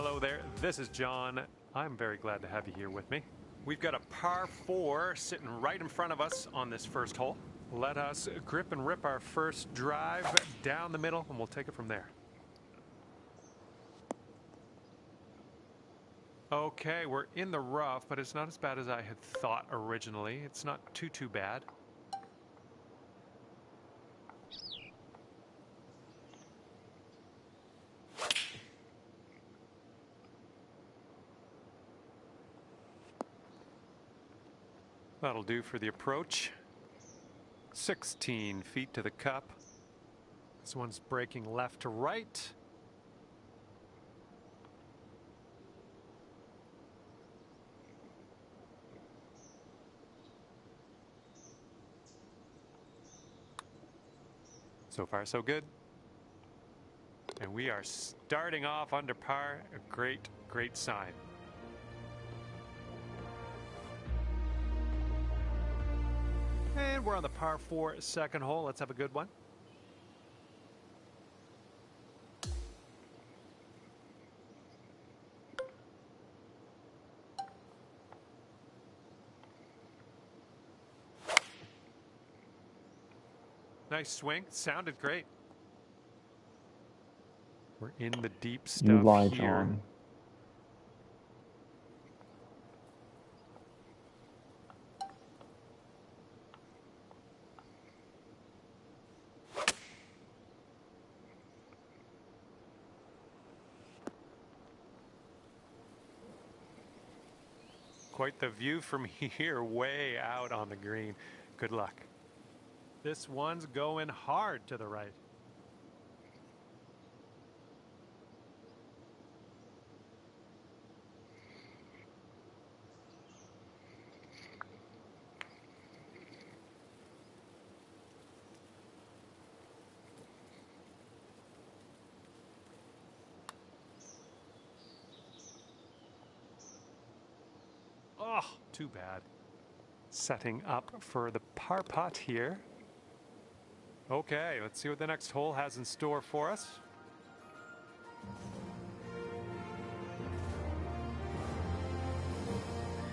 Hello there, this is John. I'm very glad to have you here with me. We've got a par 4 sitting right in front of us on this first hole. Let us grip and rip our first drive down the middle and we'll take it from there. Okay, we're in the rough, but it's not as bad as I had thought originally. It's not too bad. That'll do for the approach. 16 feet to the cup. This one's breaking left to right. So far, so good. And we are starting off under par. A great sign. And we're on the par 4 second hole. Let's have a good one. Nice swing. Sounded great. We're in the deep stuff You lie, here. John. Quite the view from here, way out on the green. Good luck. This one's going hard to the right. Oh, too bad. Setting up for the par putt here. Okay, let's see what the next hole has in store for us.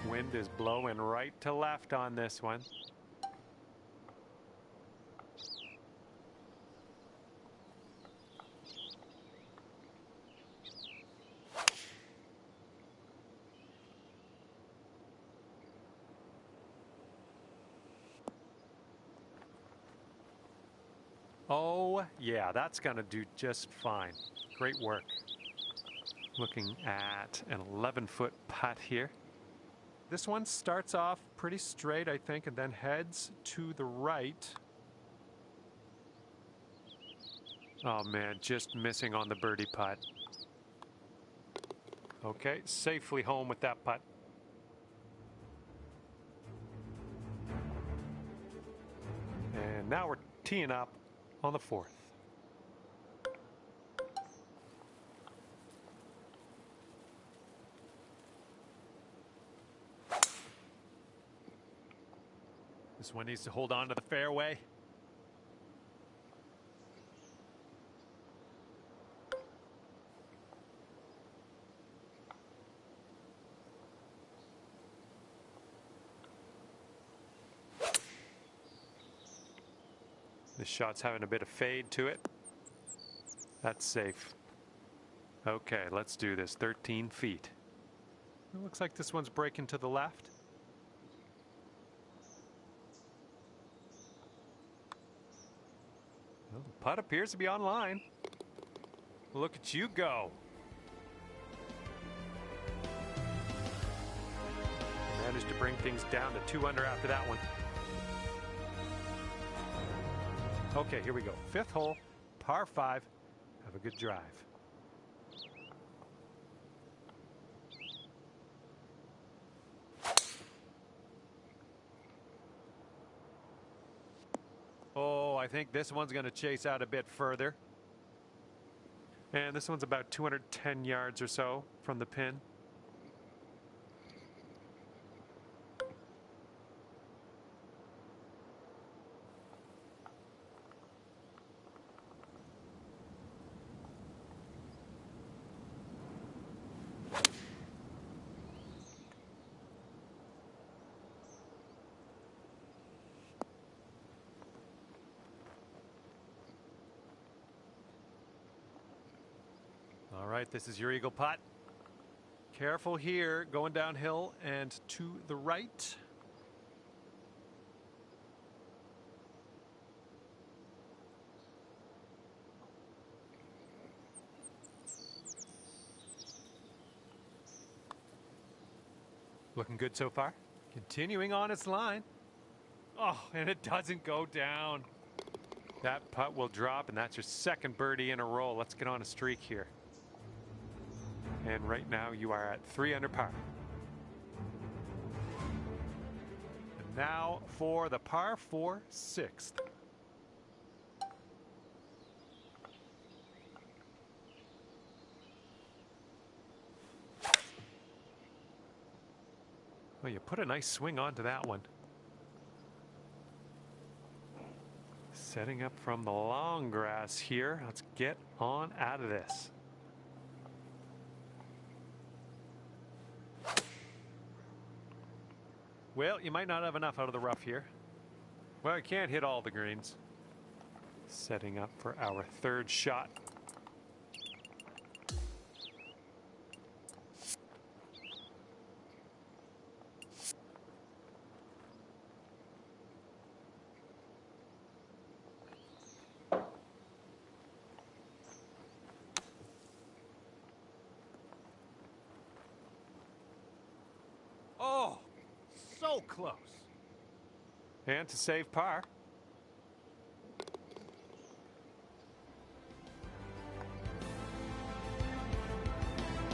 Wind is blowing right to left on this one. Oh, yeah, that's going to do just fine. Great work. Looking at an 11-foot putt here. This one starts off pretty straight, I think, and then heads to the right. Oh, man, just missing on the birdie putt. Okay, safely home with that putt. And now we're teeing up on the 4th. This one needs to hold on to the fairway. This shot's having a bit of fade to it. That's safe. Okay, let's do this. 13 feet. It looks like this one's breaking to the left. Well, the putt appears to be online. Look at you go. Managed to bring things down to 2 under after that one. Okay, here we go. 5th hole, par 5. Have a good drive. Oh, I think this one's going to chase out a bit further. And this one's about 210 yards or so from the pin. right, this is your eagle putt. Careful here, going downhill and to the right. Looking good so far. Continuing on its line. Oh, and it doesn't go down. That putt will drop, and that's your second birdie in a row. Let's get on a streak here. And right now you are at 3 under par. And now for the par 4 sixth. Well, you put a nice swing onto that one. Setting up from the long grass here. Let's get on out of this. Well, you might not have enough out of the rough here. Well, you can't hit all the greens. Setting up for our third shot. Oh, so close. And to save par.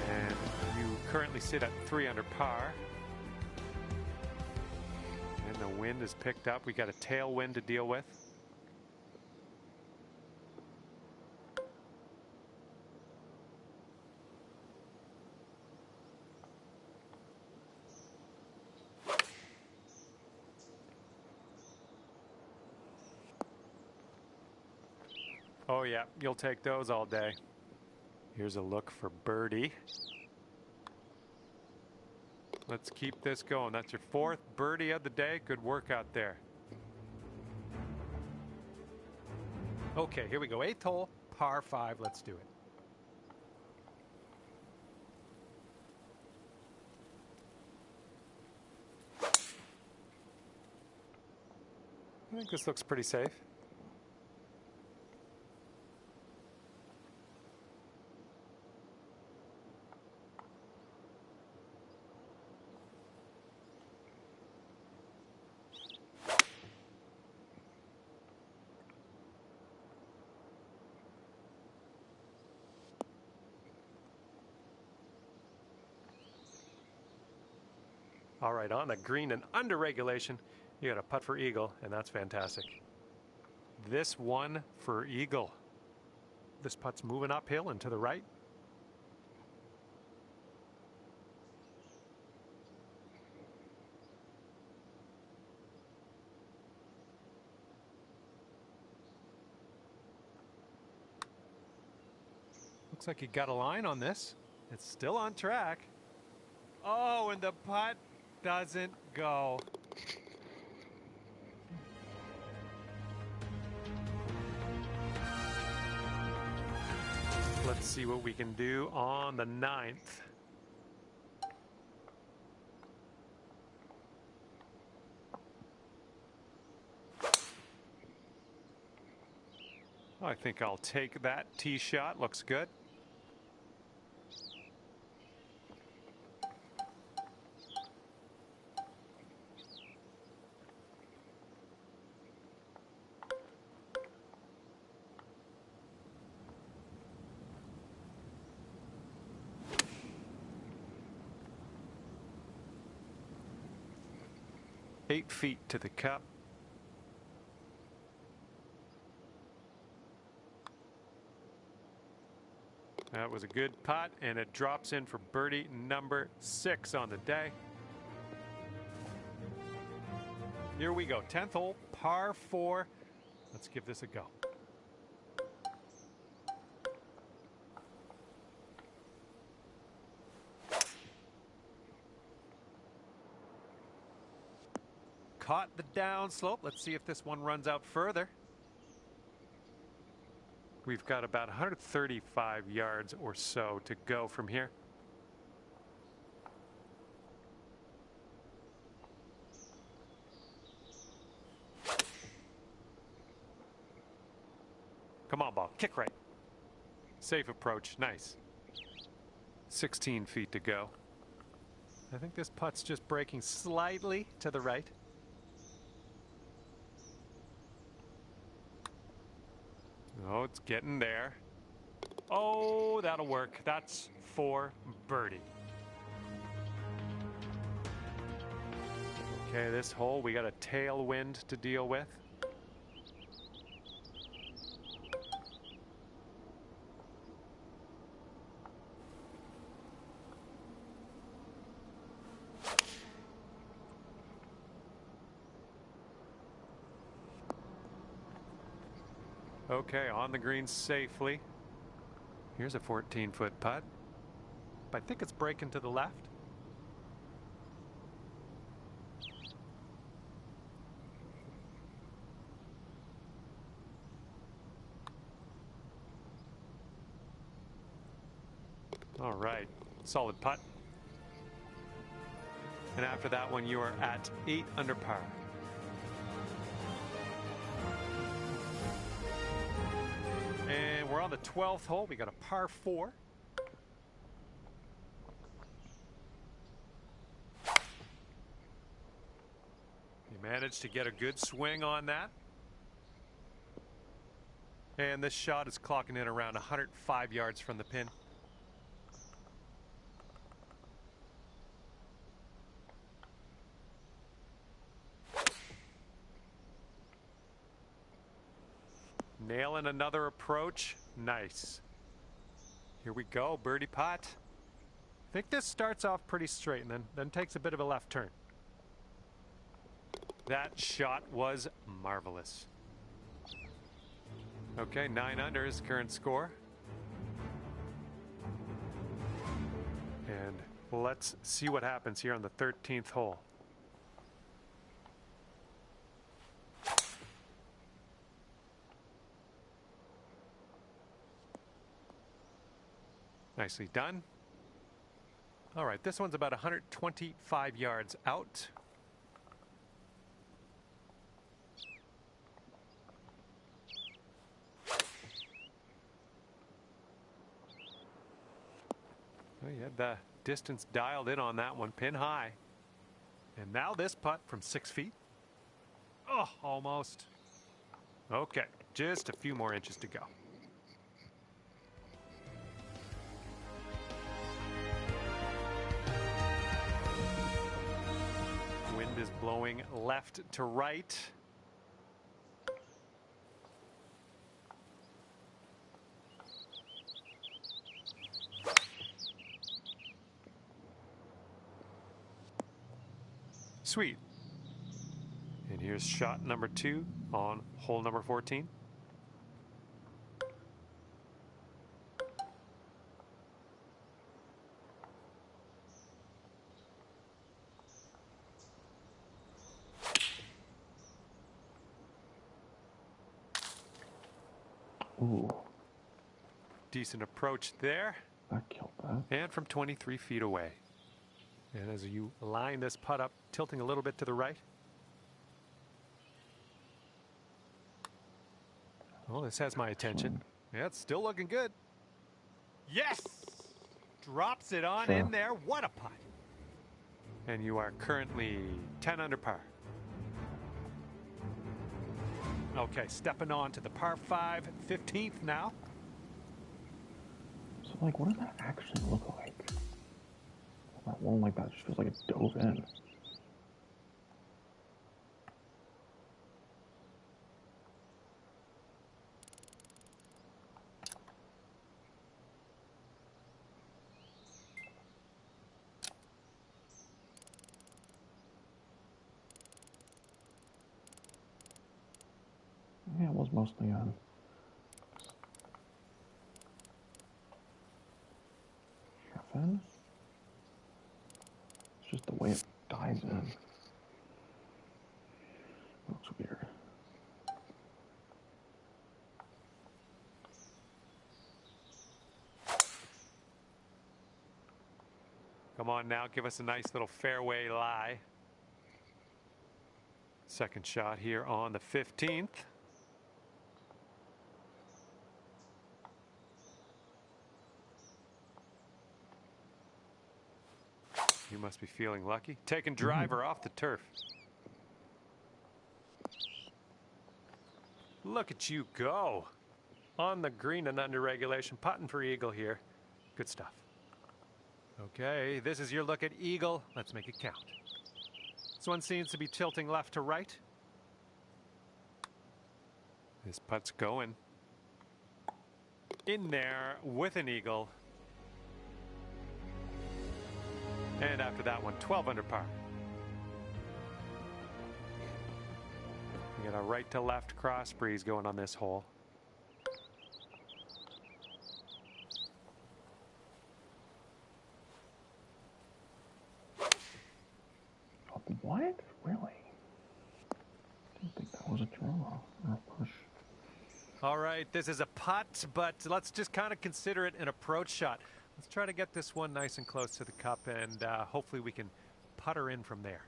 And you currently sit at 3 under par. And the wind is picked up. We got a tailwind to deal with. Oh yeah, you'll take those all day. Here's a look for birdie. Let's keep this going. That's your 4th birdie of the day. Good work out there. Okay, here we go. 8th hole, par 5. Let's do it. I think this looks pretty safe. All right, on the green and under regulation, you got a putt for eagle, and that's fantastic. This one for eagle. This putt's moving uphill and to the right. Looks like you got a line on this. It's still on track. Oh, and the putt doesn't go. Let's see what we can do on the 9th. I think I'll take that tee shot. Looks good. Eight feet to the cup. That was a good putt, and it drops in for birdie number 6 on the day. Here we go, 10th hole, par 4. Let's give this a go. Caught the downslope. Let's see if this one runs out further. We've got about 135 yards or so to go from here. Come on, ball. Kick right. Safe approach. Nice. 16 feet to go. I think this putt's just breaking slightly to the right. Oh, it's getting there. Oh, that'll work. That's for birdie. Okay, this hole, we got a tailwind to deal with. Okay, on the green safely. Here's a 14-foot putt. I think it's breaking to the left. All right, solid putt. And after that one, you are at 8 under par. And we're on the 12th hole. We got a par 4. You managed to get a good swing on that. And this shot is clocking in around 105 yards from the pin. Nailing another approach. Nice. Here we go, birdie putt. I think this starts off pretty straight and then takes a bit of a left turn. That shot was marvelous. Okay, 9 under is current score. And let's see what happens here on the 13th hole. Nicely done. All right, this one's about 125 yards out. Well, you had the distance dialed in on that one, pin high. And now this putt from 6 feet. Oh, almost. Okay, just a few more inches to go. Wind is blowing left to right. Sweet. And here's shot number 2 on hole number 14. Ooh. Decent approach there. That killed that. And from 23 feet away. And as you line this putt up, tilting a little bit to the right. Oh, this has my attention. Yeah, it's still looking good. Yes! Drops it on in there. What a putt. And you are currently 10 under par. Okay, stepping on to the par 5, 15th now. So, like, what does that actually look like? That one like that just feels like it dove in. Yeah, it was mostly on. Shuffin. It's just the way it dives in. Looks weird. Come on now, give us a nice little fairway lie. Second shot here on the 15th. You must be feeling lucky. Taking driver off the turf. Look at you go. On the green and under regulation. Putting for eagle here. Good stuff. Okay, this is your look at eagle. Let's make it count. This one seems to be tilting left to right. This putt's going. In there with an eagle. And after that one, 12 under par. You got a right to left cross breeze going on this hole. What? Really? I didn't think that was a draw or a push. All right, this is a putt, but let's just kind of consider it an approach shot. Let's try to get this one nice and close to the cup, and hopefully we can putter in from there.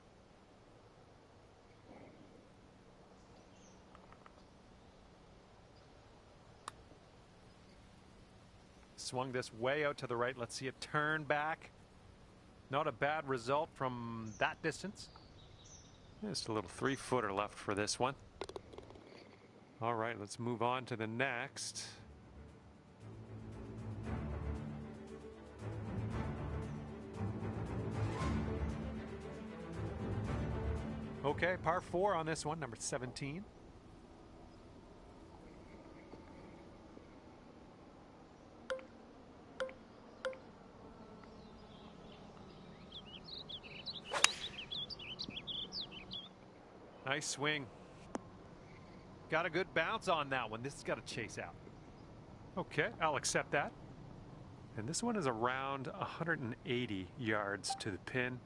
Swung this way out to the right. Let's see it turn back. Not a bad result from that distance. Just a little 3-footer left for this one. All right, let's move on to the next. Okay, par 4 on this one, number 17. Nice swing. Got a good bounce on that one. This has got to chase out. Okay, I'll accept that. And this one is around 180 yards to the pin.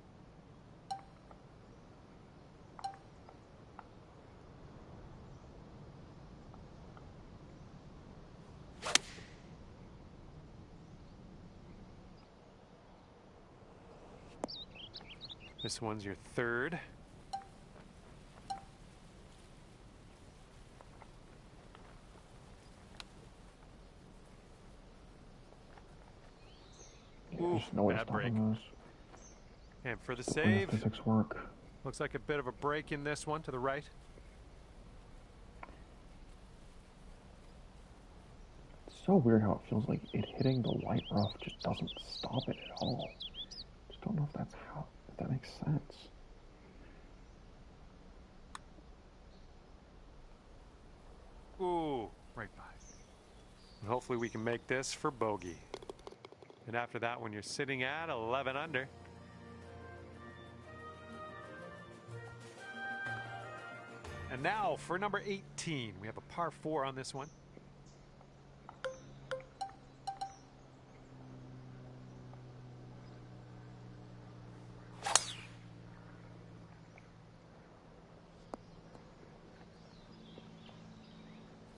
This one's your third. Ooh, bad break. And for the save, physics work. Looks like a bit of a break in this one to the right. It's so weird how it feels like it hitting the white rough just doesn't stop it at all. Just don't know if that's how, if that makes sense. Ooh, right by. And hopefully we can make this for bogey. And after that one, you're sitting at 11 under. And now for number 18, we have a par 4 on this one.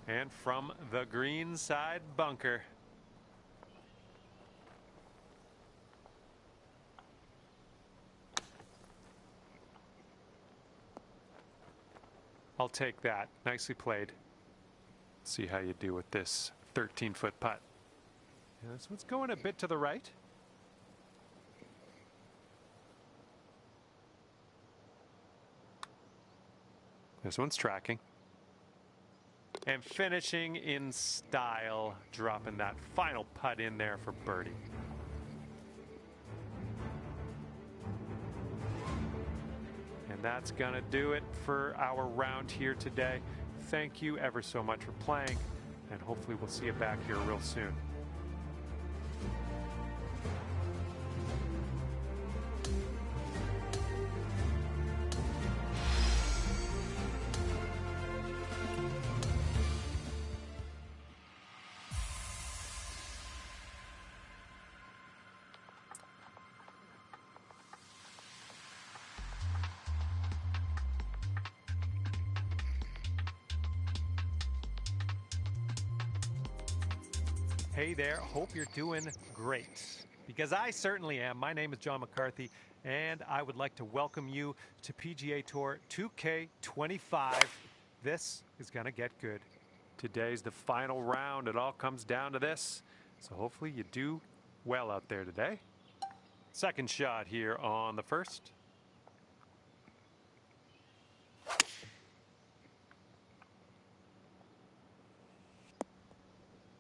And from the green side bunker. I'll take that. Nicely played. See how you do with this 13-foot putt. Yeah, this one's going a bit to the right. This one's tracking. And finishing in style, dropping that final putt in there for birdie. And that's going to do it for our round here today. Thank you ever so much for playing, and hopefully we'll see you back here real soon. Hey there, hope you're doing great. Because I certainly am. My name is John McCarthy, and I would like to welcome you to PGA Tour 2K25. This is going to get good. Today's the final round. It all comes down to this. So hopefully you do well out there today. Second shot here on the first.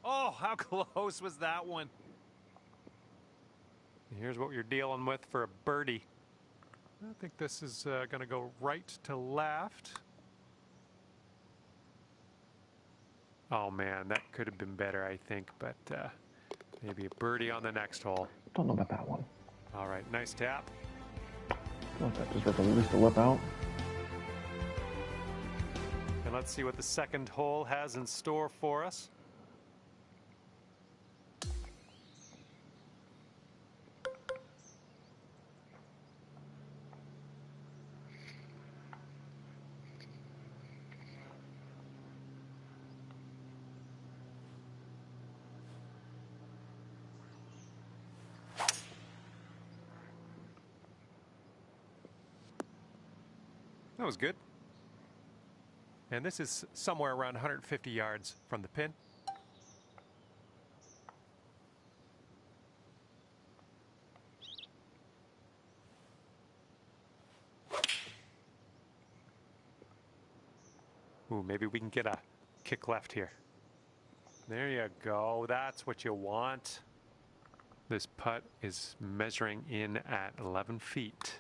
Oh, how close was that one? Here's what you're dealing with for a birdie. I think this is going to go right to left. Oh man, that could have been better, I think, but maybe a birdie on the next hole. Don't know about that one. All right, nice tap. I feel like that deserves at least a lip out. And let's see what the second hole has in store for us. That was good. And this is somewhere around 150 yards from the pin. Ooh, maybe we can get a kick left here. There you go. That's what you want. This putt is measuring in at 11 feet.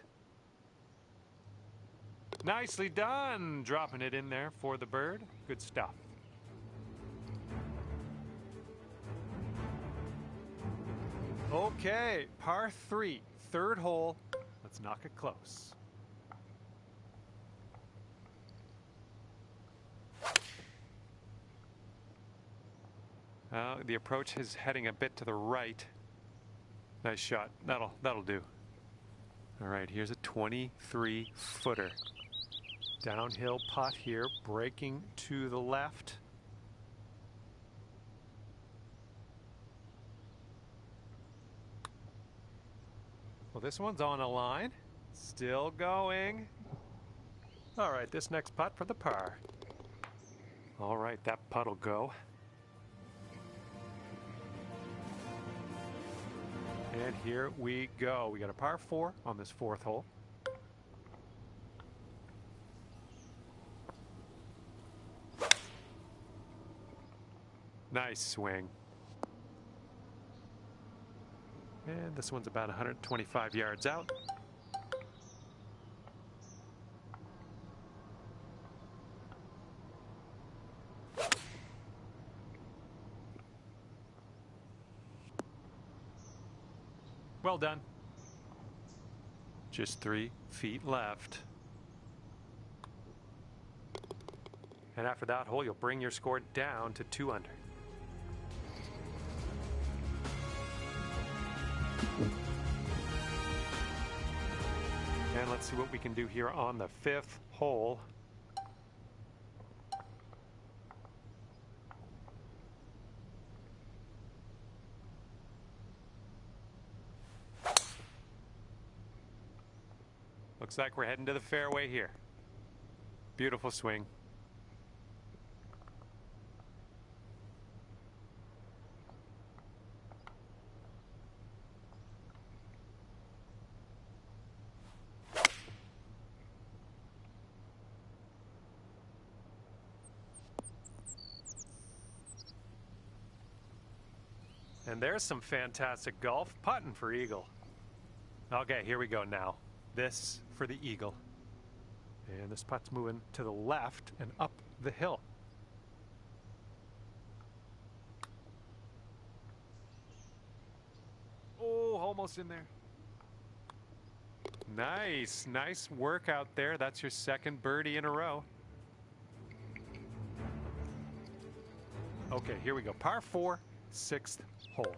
Nicely done, dropping it in there for the bird. Good stuff. Okay, par 3, third hole. Let's knock it close. The approach is heading a bit to the right. Nice shot. That'll do. All right, here's a 23-footer. Downhill putt here, breaking to the left. Well, this one's on a line. Still going. All right, this next putt for the par. All right, that putt will go. And here we go. We got a par 4 on this fourth hole. Nice swing. And this one's about 125 yards out. Well done. Just 3 feet left. And after that hole, you'll bring your score down to 2 under. And let's see what we can do here on the 5th hole. Looks like we're heading to the fairway here. Beautiful swing. And there's some fantastic golf putting for eagle. Okay, here we go now. This for the eagle. And this putt's moving to the left and up the hill. Oh, almost in there. Nice, nice work out there. That's your second birdie in a row. Okay, here we go. Par 4, 6th hole.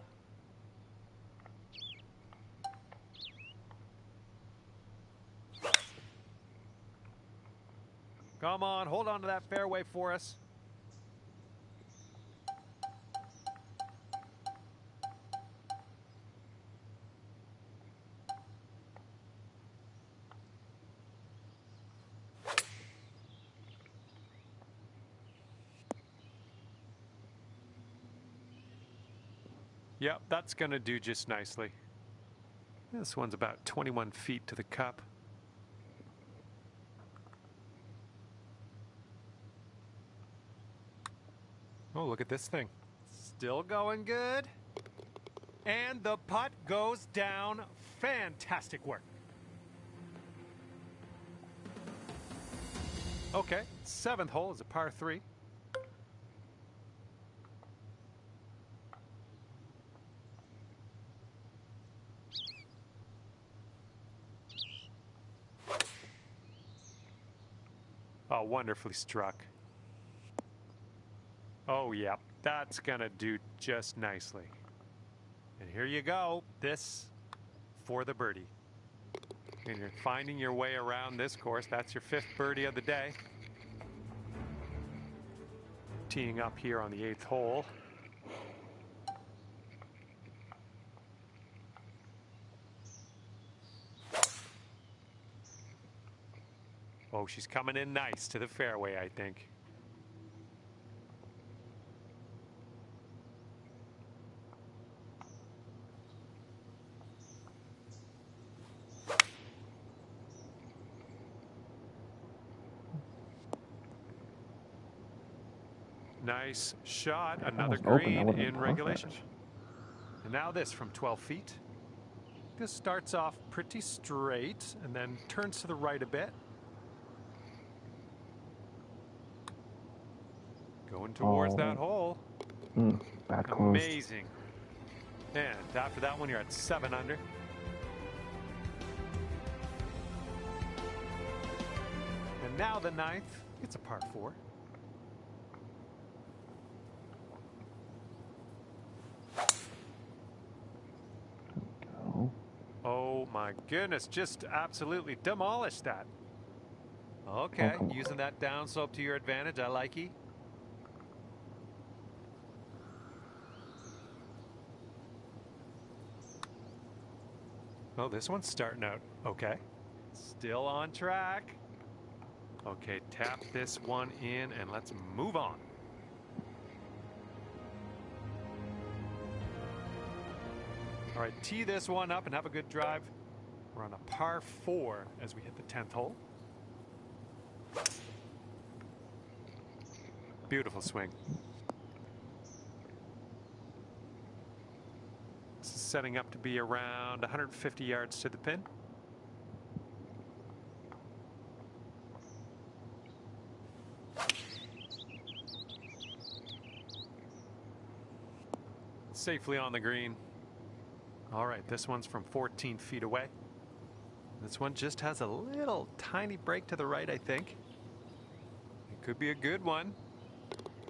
Come on, hold on to that fairway for us. Yep, that's going to do just nicely. This one's about 21 feet to the cup. Oh, look at this thing. Still going good. And the putt goes down. Fantastic work. Okay, 7th hole is a par 3. Oh, wonderfully struck. Oh, yeah, that's going to do just nicely. And here you go. This for the birdie. And you're finding your way around this course. That's your 5th birdie of the day. Teeing up here on the 8th hole. Oh, she's coming in nice to the fairway, I think. Nice shot. Another green in regulation. And now this from 12 feet. This starts off pretty straight and then turns to the right a bit. Going towards that hole. Bad close. Amazing. And after that one, you're at 7 under. And now the 9th. It's a par 4. Oh my goodness, just absolutely demolished that. Okay, using that downslope to your advantage. I like it. Oh, this one's starting out okay. Still on track. Okay, tap this one in and let's move on. All right, tee this one up and have a good drive. We're on a par 4 as we hit the 10th hole. Beautiful swing. This is setting up to be around 150 yards to the pin. Safely on the green. All right, this one's from 14 feet away. This one just has a little tiny break to the right, I think. It could be a good one.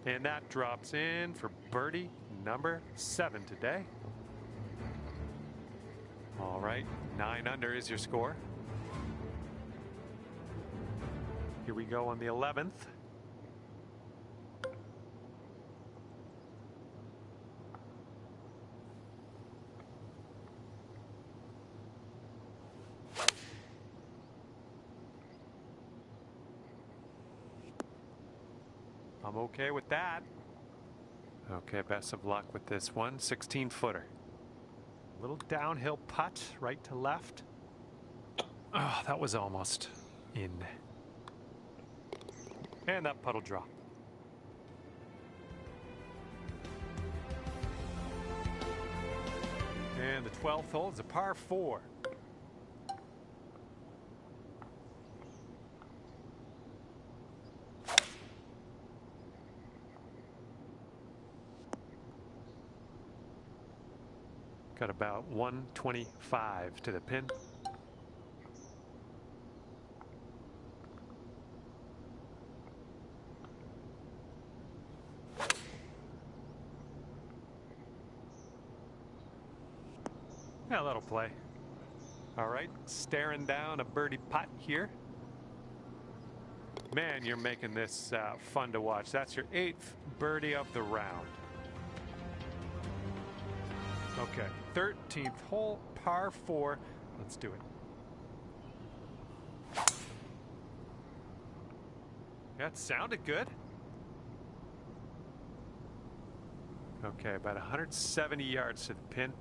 And that drops in for birdie number 7 today. All right, 9 under is your score. Here we go on the 11th. I'm okay with that. Okay, best of luck with this one. 16-footer. Little downhill putt, right to left. Oh, that was almost in. And that putt will drop. And the 12th hole is a par 4. Got about 125 to the pin. Yeah, that'll play. All right, staring down a birdie putt here. Man, you're making this fun to watch. That's your 8th birdie of the round. Okay, 13th hole, par 4. Let's do it. Yeah, it sounded good. Okay, about 170 yards to the pin.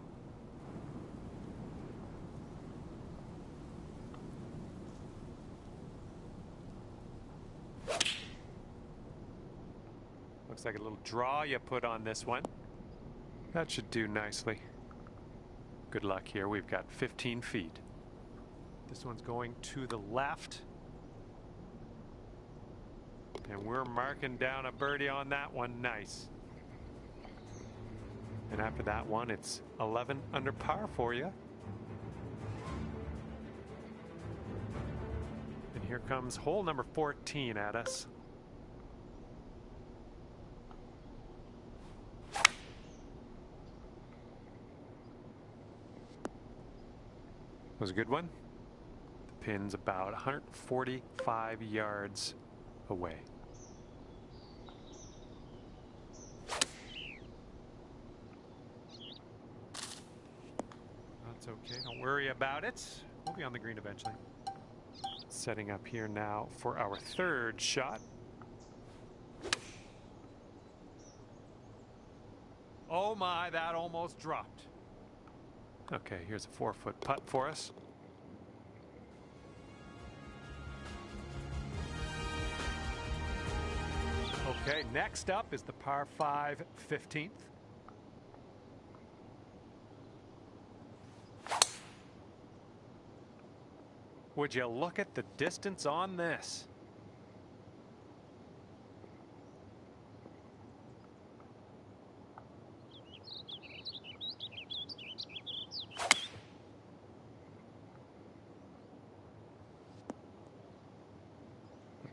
Looks like a little draw you put on this one. That should do nicely. Good luck here. We've got 15 feet. This one's going to the left. And we're marking down a birdie on that one. Nice. And after that one, it's 11 under par for you. And here comes hole number 14 at us. Was a good one. The pin's about 145 yards away. That's okay. Don't worry about it. We'll be on the green eventually. Setting up here now for our third shot. Oh my, that almost dropped. Okay, here's a 4-foot putt for us. Okay, next up is the par 5 15th. Would you look at the distance on this?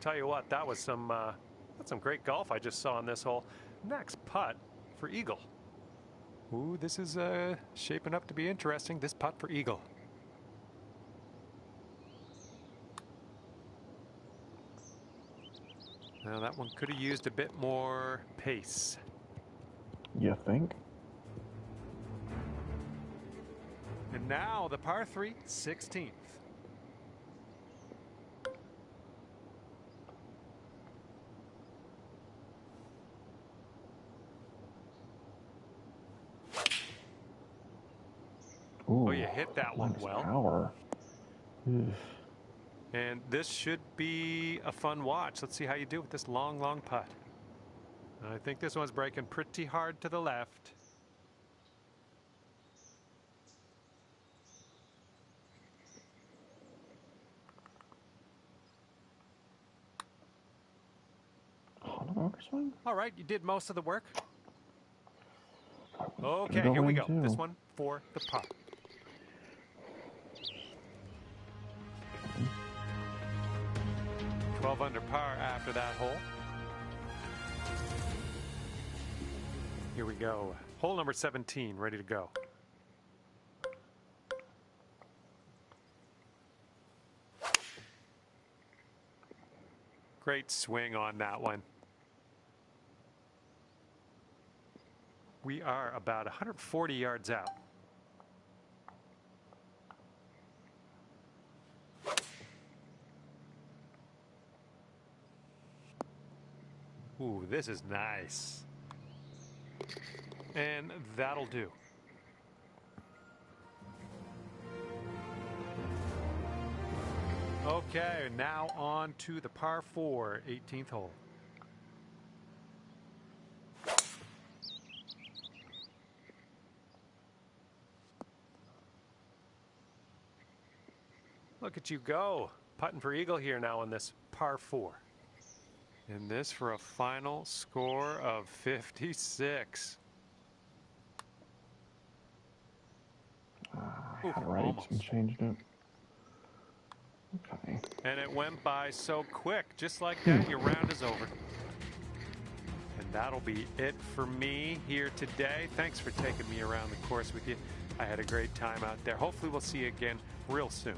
Tell you what, that was some that's some great golf I just saw on this hole. Next putt for eagle. Ooh, this is shaping up to be interesting. This putt for eagle. Now that one could have used a bit more pace. You think? And now the par 3 16th. Ooh, Oh, you hit that one well. Power. And this should be a fun watch. Let's see how you do with this long, long putt. I think this one's breaking pretty hard to the left. All right, you did most of the work. Okay, here we go. This one for the putt. Okay. 12 under par after that hole. Here we go. Hole number 17, ready to go. Great swing on that one. We are about 140 yards out. Ooh, this is nice. And that'll do. Okay, now on to the par 4, 18th hole. Look at you go. Putting for eagle here now on this par 4. And this for a final score of 56. Had right and changed it. Okay. And it went by so quick. Just like that, your round is over. And that'll be it for me here today. Thanks for taking me around the course with you. I had a great time out there. Hopefully we'll see you again real soon.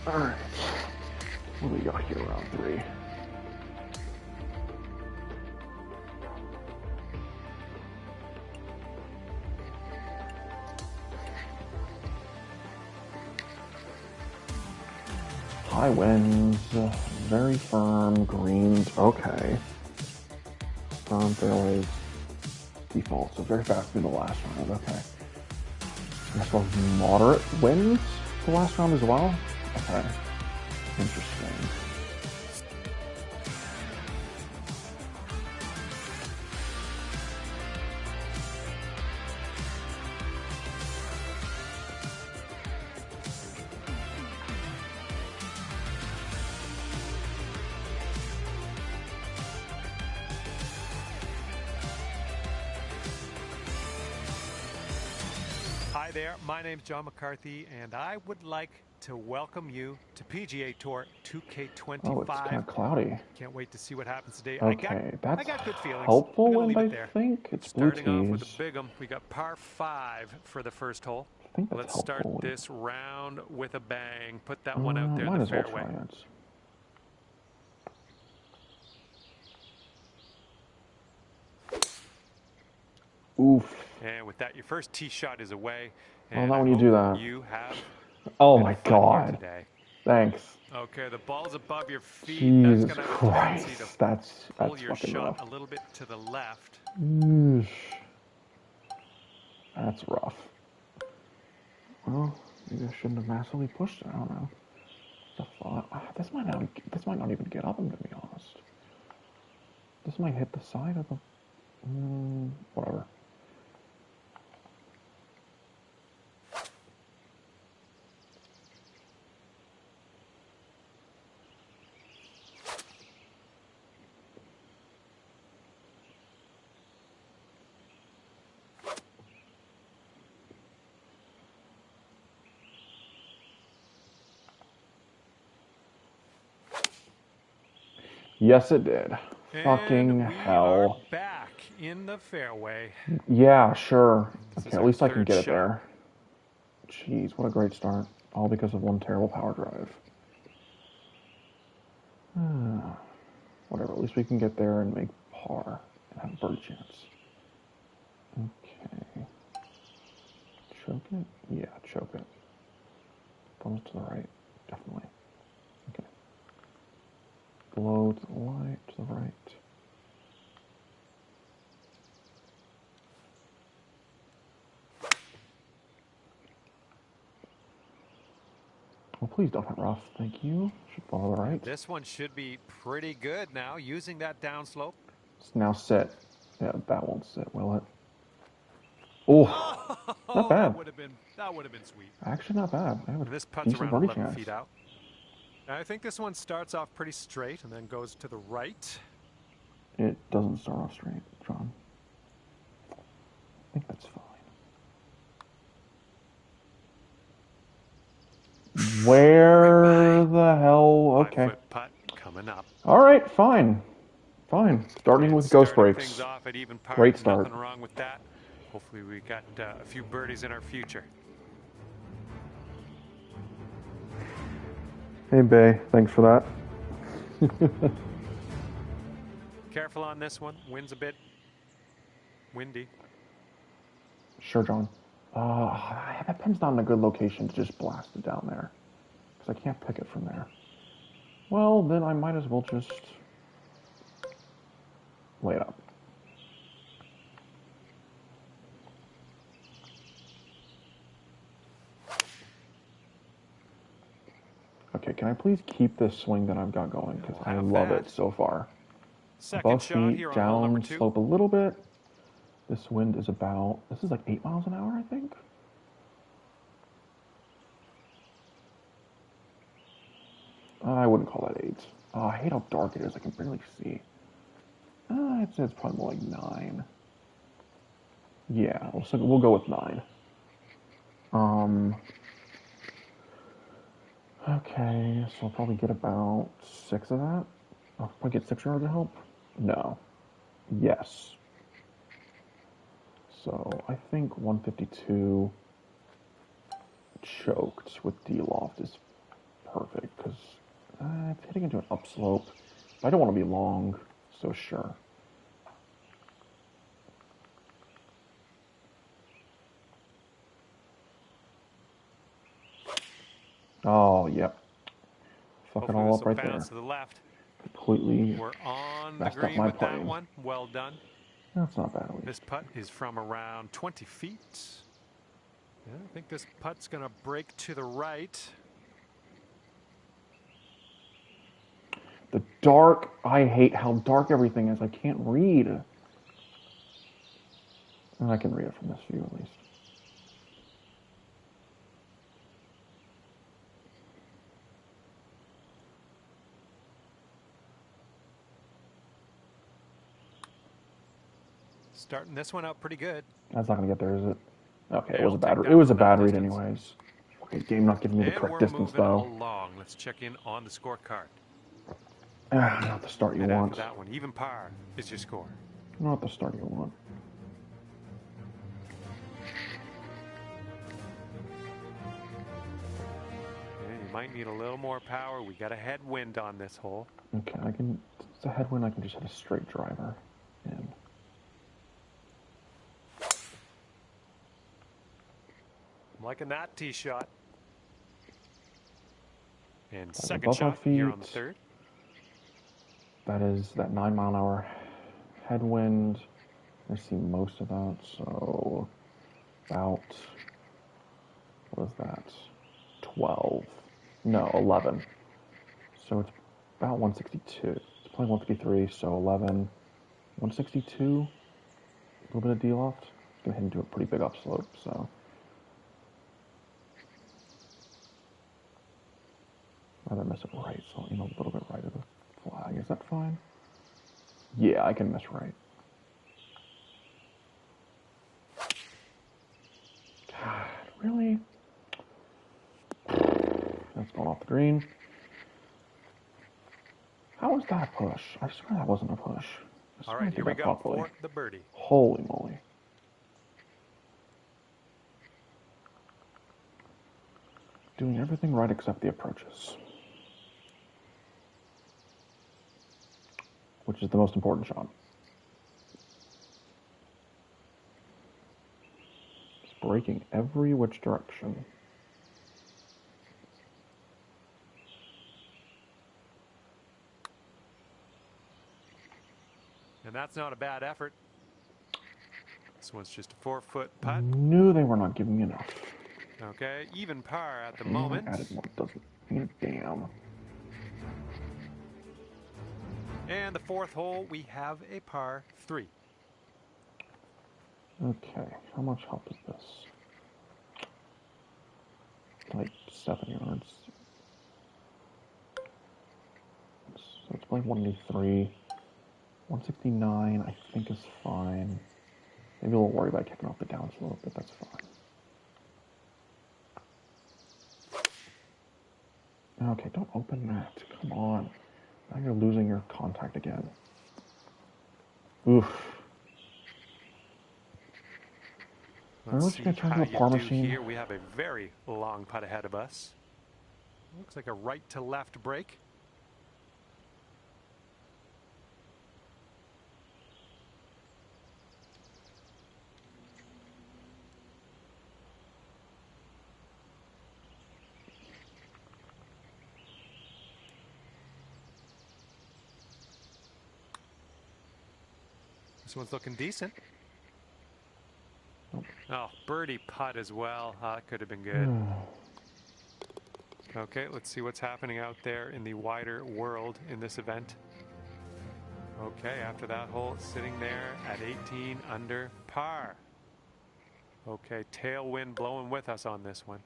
Alright. What do we got here, round 3? High winds, very firm, greens, okay. Firm fairways, default, so very fast through the last round, okay. I suppose moderate winds the last round as well? Okay, interesting. Hi there, my name's John McCarthy, and I would like to welcome you to PGA Tour 2K25. Oh, it's kind of cloudy. Can't wait to see what happens today. Okay, that's I got good feelings. helpful I'm gonna wind, leave it I there. think. It's blue Starting off with tees. a big 'em, we got par 5 for the first hole. I think that's Let's start helpful. this round with a bang. Put that one out there in might the as well fairway. try it. Oof. And with that, your first tee shot is away. Well, And not I when you hope do that. you have Oh good my fun here god. today. Thanks. Okay, the ball's above your feet. Jesus That's gonna have a tendency Christ. to That's pull your fucking shot rough. a little bit to the left. Oof. That's rough. Well, maybe I shouldn't have massively pushed it. I don't know. The thought. This might not even get up. I'm gonna be honest. This might hit the side of the. Whatever. Yes, it did. And Fucking we hell. are back in the fairway. Yeah, sure. This Okay, is at our least I can third get it shot. there. Jeez, what a great start. All because of one terrible power drive. Whatever, at least we can get there and make par and have a birdie chance. Okay. Choke it? Yeah, choke it. Thumbs to the right, definitely. Okay. Blow to the light, to the right. Well, please don't hit rough. Thank you. Should follow the right. This one should be pretty good now, using that downslope. So now sit. Yeah, that won't sit, will it? Oh, not bad. That would have been sweet. Actually, not bad. I have a This putt's decent around birdie 11 chance. feet out. I think this one starts off pretty straight and then goes to the right. It doesn't start off straight, John. I think that's fine. Where the hell? Okay. 5-foot putt coming up. All right, fine. Fine. Starting with ghost Starting breaks. things off at even par. Great start. Nothing wrong with that. Hopefully we got a few birdies in our future. Hey, Bay. Thanks for that. Careful on this one. Wind's a bit windy. Sure, John. That pin's not in a good location to just blast it down there. Because I can't pick it from there. Well, then I might as well just lay it up. Okay, can I please keep this swing that I've got going? Because I love it so far. Second Above shot feet, here on hole number down, 2. slope a little bit. This wind is about, this is like 8 miles an hour, I think. I wouldn't call that 8. I hate how dark it is. I can barely see. I'd say it's probably more like 9. Yeah, we'll go with 9. Okay, so I'll probably get about 6 of that. I'll probably get 6 yards of help. No. Yes. So I think 152 choked with D-loft is perfect because it's hitting into an upslope. I don't want to be long, so sure. Oh, yep. Fuck it all up right there. To the left. Completely We're on the messed up green my with that putting. one. Well done. That's not bad at least. This putt is from around 20 feet. Yeah, I think this putt's going to break to the right. The dark, I hate how dark everything is. I can't read. And I can read it from this view at least. Starting this one out pretty good. That's not gonna get there, is it? Okay, Yeah, it was a bad read anyways. Okay, game not giving me the correct distance though. Along. Let's check in on the scorecard. Not the start you want. After that one, even par is your score. Not the start you want. Yeah, you might need a little more power. We got a headwind on this hole. Okay, it's a headwind, I can just hit a straight driver in. I'm liking that tee shot. And That's second shot here on the third. That is that 9-mile-an-hour headwind. I see most of that, so about, what is that? 12. No, 11. So it's about 162. It's playing 153, so 11. 162. A little bit of D-loft. It's going to hit into a pretty big upslope, so. Rather miss it right, so I'll aim a little bit right of the flag. Is that fine? Yeah, I can miss right. God, really? That's going off the green. How was that a push? I swear that wasn't a push. All right, here we go for the birdie. Holy moly. Doing everything right except the approaches. Which is the most important shot. It's breaking every which direction. And that's not a bad effort. This one's just a 4-foot putt. I knew they were not giving me enough. Okay, even par at the moment. I added more, doesn't mean a damn. And the fourth hole, we have a par 3. Okay, how much help is this? Like 7 yards. So it's playing 183. 169, I think is fine. Maybe a little worried about kicking off the downslope, but that's fine. Okay, don't open that. Come on. Now you're losing your contact again. Oof. Let's see how you do here. We have a very long putt ahead of us. Looks like a right to left break. This one's looking decent. Oh, birdie putt as well. That could have been good. Okay, let's see what's happening out there in the wider world in this event. Okay, after that hole, sitting there at 18 under par. Okay, tailwind blowing with us on this one.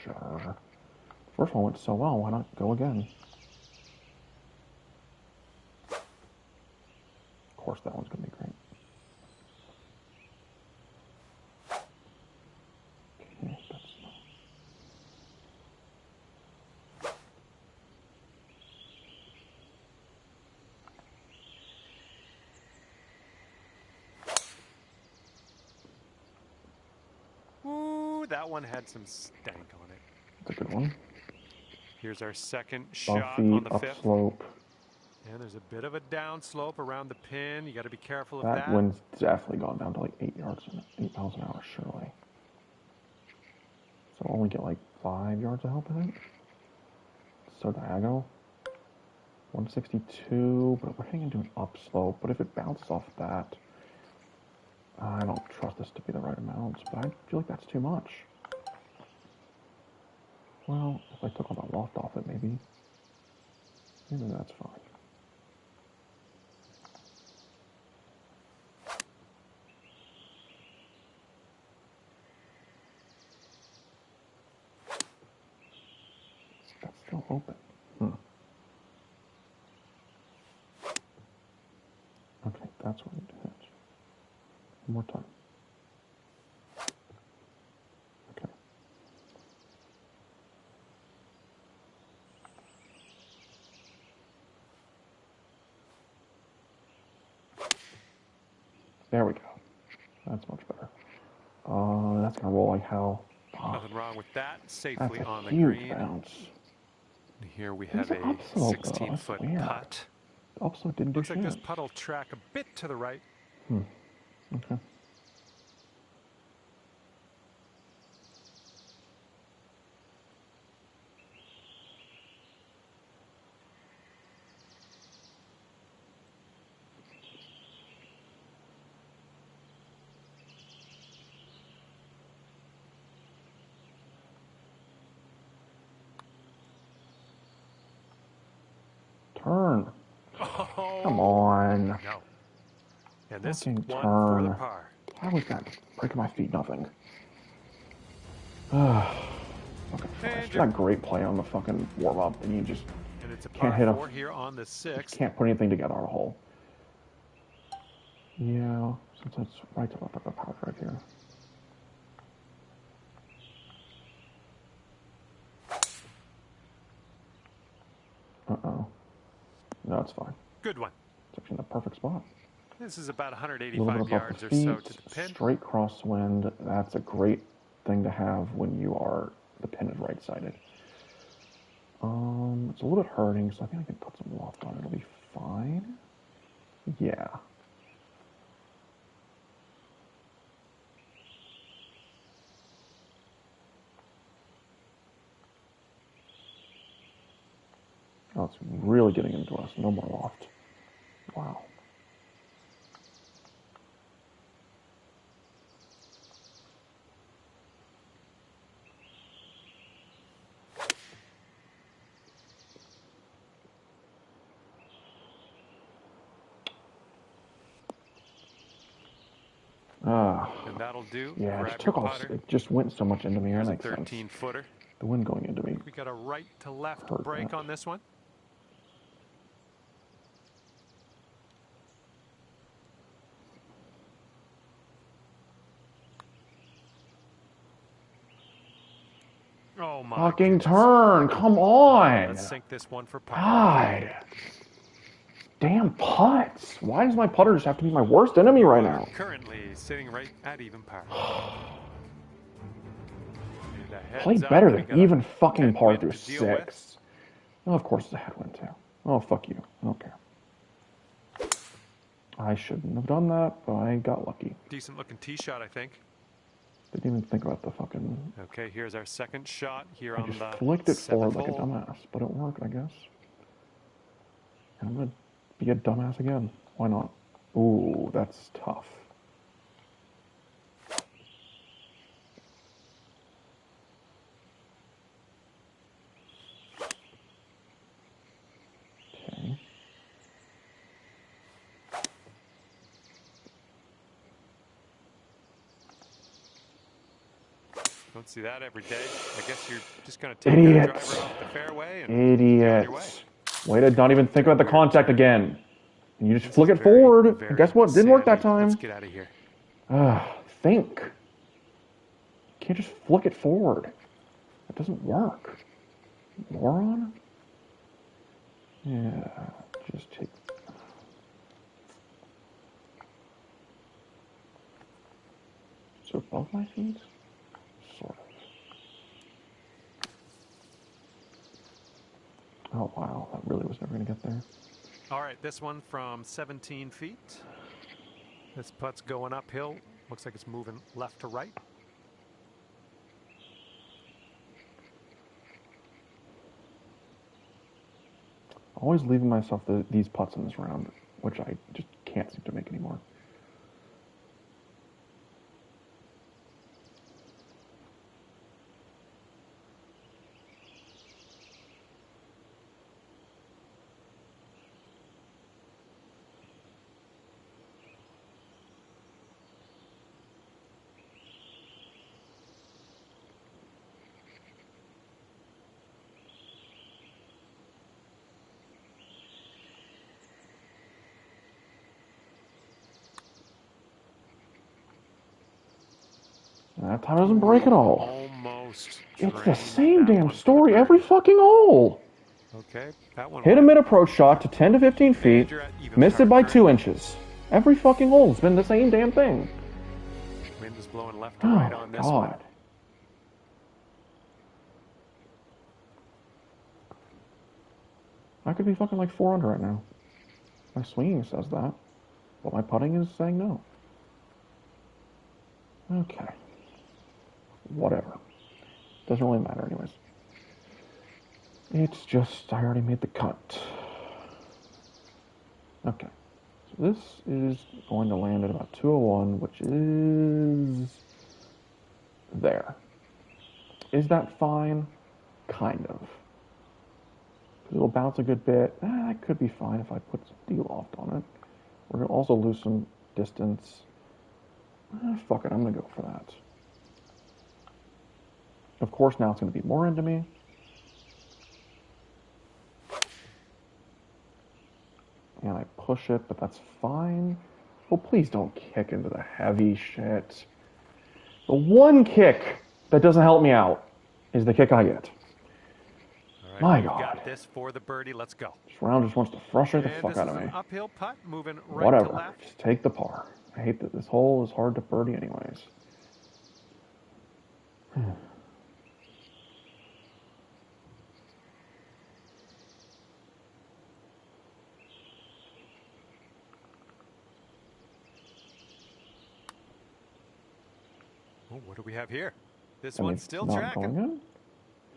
Sure. First one went so well, why not go again? Of course that one's going to be great. Okay, that's Ooh, that one had some stank on it. That's a good one. Here's our second Above shot feet, on the fifth. upslope. And there's a bit of a downslope around the pin. You got to be careful of That that. wind's definitely gone down to like 8 miles an hour, surely. So I'll only get like 5 yards of help, I think. So diagonal. 162, but we're heading into an upslope. But if it bounces off that, I don't trust this to be the right amount, but I feel like that's too much. Well, if I took all that loft off it, maybe that's fine. That's still open. Okay, that's what I need to hit. One more time. Okay. There we go. That's much better. That's gonna roll like hell. Nothing wrong with that. Safely That's a on the huge green. bounce. And here we have It's a an upslope, though. 16-foot That's weird. putt. The upslope didn't do Looks like shit. this putt will track a bit to the right. Okay. Turn. Oh, Come on. no. And this Fucking one turn. for the par. How was that? Breaking my feet, nothing. Fucking Christ. You got great play on the fucking warm-up, and you just And it's a can't par hit 4 here on the 6th. can't put anything together on a hole. Yeah, since it's right to left of the path right here. Uh-oh. No, it's fine. Good one. It's actually in the perfect spot. This is about A little bit 185 above yards the or feet, so to the pin. straight crosswind. That's a great thing to have when the pin is right-sided. It's a little bit hurting, so I think I can put some loft on it. It'll be fine. Yeah. Oh, it's really getting into us. No more loft. Wow. And that'll do. Yeah, Grab your putter. it just went so much into me. Here's That a makes sense. 13-footer. The wind going into me. We got a right to left Hurt break that. on this one. Oh my Fucking goodness. turn! Come on! Let's sink this one for par. God! Damn putts! Why does my putter just have to be my worst enemy right now? Currently sitting right at even par. And a heads Play up, better we than got a even fucking par headwind through to deal with. 6. Oh, of course it's a headwind too. Oh, fuck you. I don't care. I shouldn't have done that, but I got lucky. Decent looking tee shot, I think. Didn't even think about the fucking... Okay, here's our second shot here I on just the flicked it forward 7th like a hole. dumbass, but it worked, I guess. I'm gonna be a dumbass again. Why not? Ooh, that's tough. Okay. Don't see that every day. I guess you're just going to take that driver off the fairway and get on your way. Way to not even think about the contact again. And you just flick it Very, forward. very Guess what? Didn't work that sandy. time. Let's get out of here. Think. You can't just flick it forward. That doesn't work. Moron? Yeah, just take... So above my feet? Sort of. Oh, wow. That really was never going to get there. All right, this one from 17 feet. This putt's going uphill. Looks like it's moving left to right. Always leaving myself these putts in this round, which I just can't seem to make anymore. That time doesn't break at all. Almost. It's the same damn story every fucking hole. Okay, that one. Hit a mid-approach shot to 10 to 15 feet, missed it by 2 inches. Every fucking hole has been the same thing. Wind is blowing left to right on this one. I could be fucking like 4 under right now. My swinging says that, but my putting is saying no. Okay. Whatever. Doesn't really matter anyways. It's just, I already made the cut. Okay. So this is going to land at about 201, which is there. Is that fine? Kind of. It'll bounce a good bit. That could be fine if I put some de-loft on it. We're going to also lose some distance. Fuck it, I'm going to go for that. Of course, now it's going to be more into me. And I push it, but that's fine. Oh, please don't kick into the heavy shit. The one kick that doesn't help me out is the kick I get. All right, My we God. got this for the birdie. Let's go. This round just wants to frustrate the fuck out of me. This is an uphill putt, moving right Whatever. to left. Just take the par. I hate that this hole is hard to birdie anyways. Oh, what do we have here? This one's still tracking.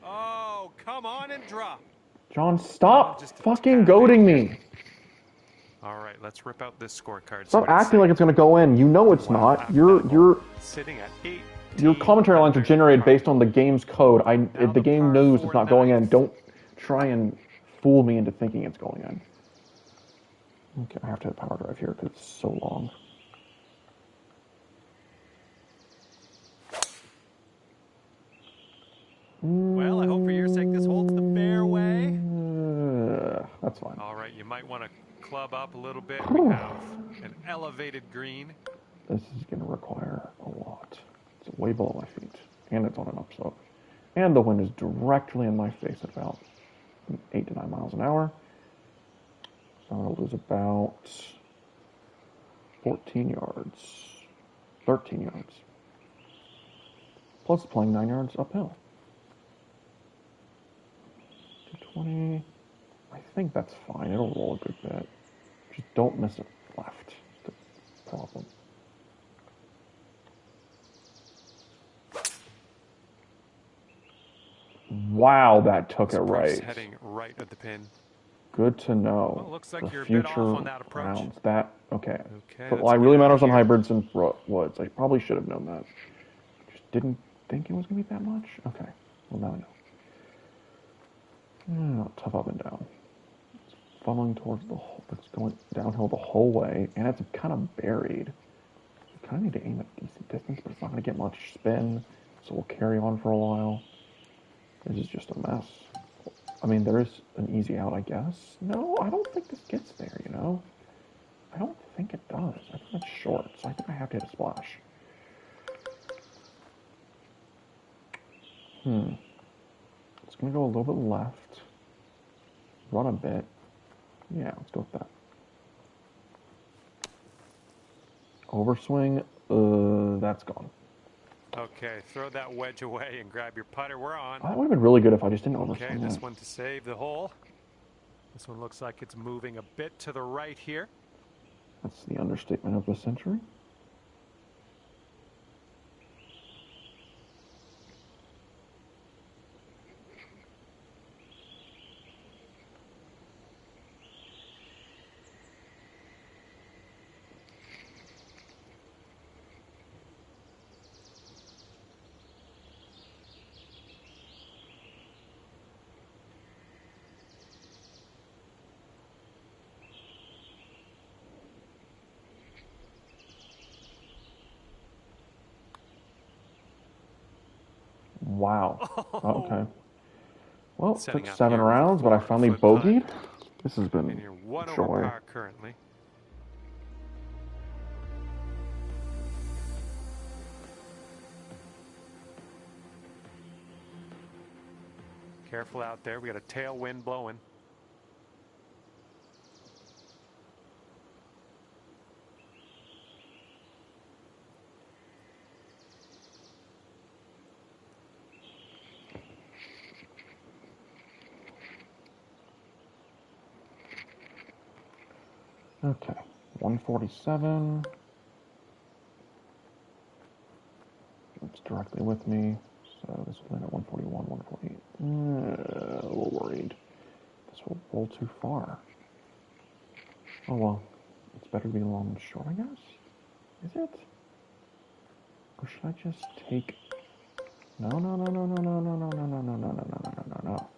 Oh, come on and drop. John, stop fucking goading me. All right, let's rip out this scorecard. Stop acting like it's going to go in. You know it's not. You're sitting at 8. Your commentary lines are generated based on the game's code. The game knows it's not going in. Don't try and fool me into thinking it's going in. Okay, I have to hit power drive here because it's so long. Well, I hope for your sake this holds the fairway. That's fine. All right, you might want to club up a little bit. We have an elevated green. This is going to require a lot. It's way below my feet, and it's on an upslope. And the wind is directly in my face at about 8 to 9 miles an hour. So I'm going to lose about 14 yards, 13 yards. Plus playing 9 yards uphill. 220. I think that's fine. It'll roll a good bit. Just don't miss it left. That's the problem. Wow, that took it right. Heading right at the pin. Good to know. Well, it looks like you're a bit off on that approach. Rounds. That okay. But it really matters on hybrids and woods. I probably should have known that. Just didn't think it was gonna be that much. Okay. Well, now I know. Tough up and down. It's funneling towards the hole. It's going downhill the whole way, and it's kind of buried. You kind of need to aim at a decent distance, but it's not going to get much spin, so we'll carry on for a while. This is just a mess. I mean, there is an easy out, I guess. No, I don't think this gets there, you know? I don't think it does. I think it's short, so I think I have to hit a splash. It's going to go a little bit left. Run a bit. Yeah, let's go with that. Overswing. That's gone. Okay, throw that wedge away and grab your putter. We're on. That would have been really good if I just didn't overswing. Okay, this one to save the hole. This one looks like it's moving a bit to the right here. That's the understatement of the century. Wow. Oh, Okay. Well, it setting took up 7 here with a rounds, but I finally 4-foot putt. bogeyed. This has And been you're one a over joy. par currently. Careful out there. We got a tailwind blowing. Okay, 147. It's directly with me, so this will land at 141, 148. A little worried. This will roll too far. Oh well, it's better to be long and short, I guess? Is it? Or should I just take... No, no, no, no, no, no, no, no, no, no, no, no, no, no, no, no, no.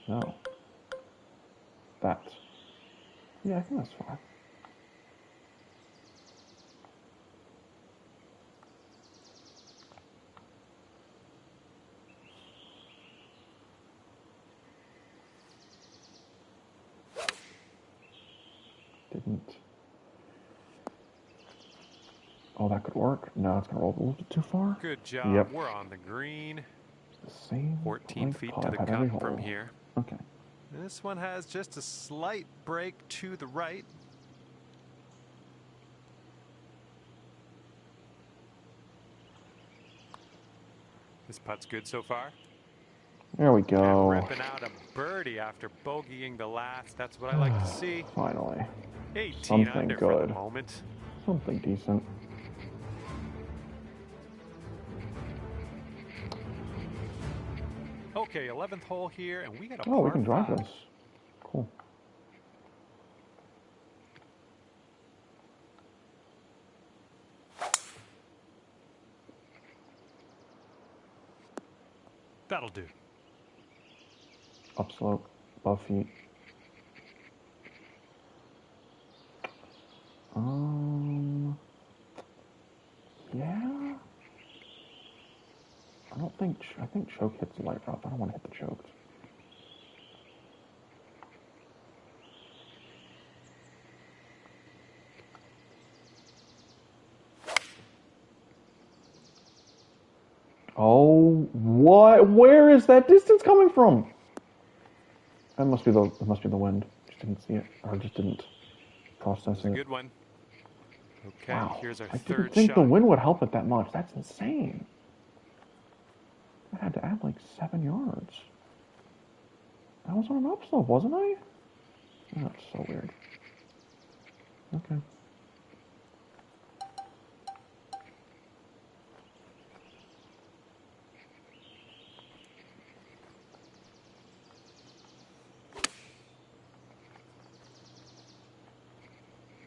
No. That. Yeah, I think that's fine. Didn't. Oh, that could work. No, it's gonna roll a little bit too far. Good job. Yep. We're on the green. The same 14 length feet putt to I've the had cup every from hole. here. Okay. This one has just a slight break to the right. This putt's good so far. There we And go. ripping out a birdie after bogeying the last. That's what I like to see. Finally. 18 Something under for good. the moment. Something decent. Okay, 11th hole here, and we got a Oh, we par can drive 5. this. Cool. That'll do. Upslope, above feet. Yeah. I think choke hits light rough. I don't want to hit the choked. Oh, what? Where is that distance coming from? It must be the wind. Just didn't see it, or just didn't process It's a it. good one. Okay, Wow. here's our I didn't third think the shot. wind would help it that much. That's insane. I had to add like 7 yards. I was on an upslope, wasn't I? Oh, that's so weird. Okay.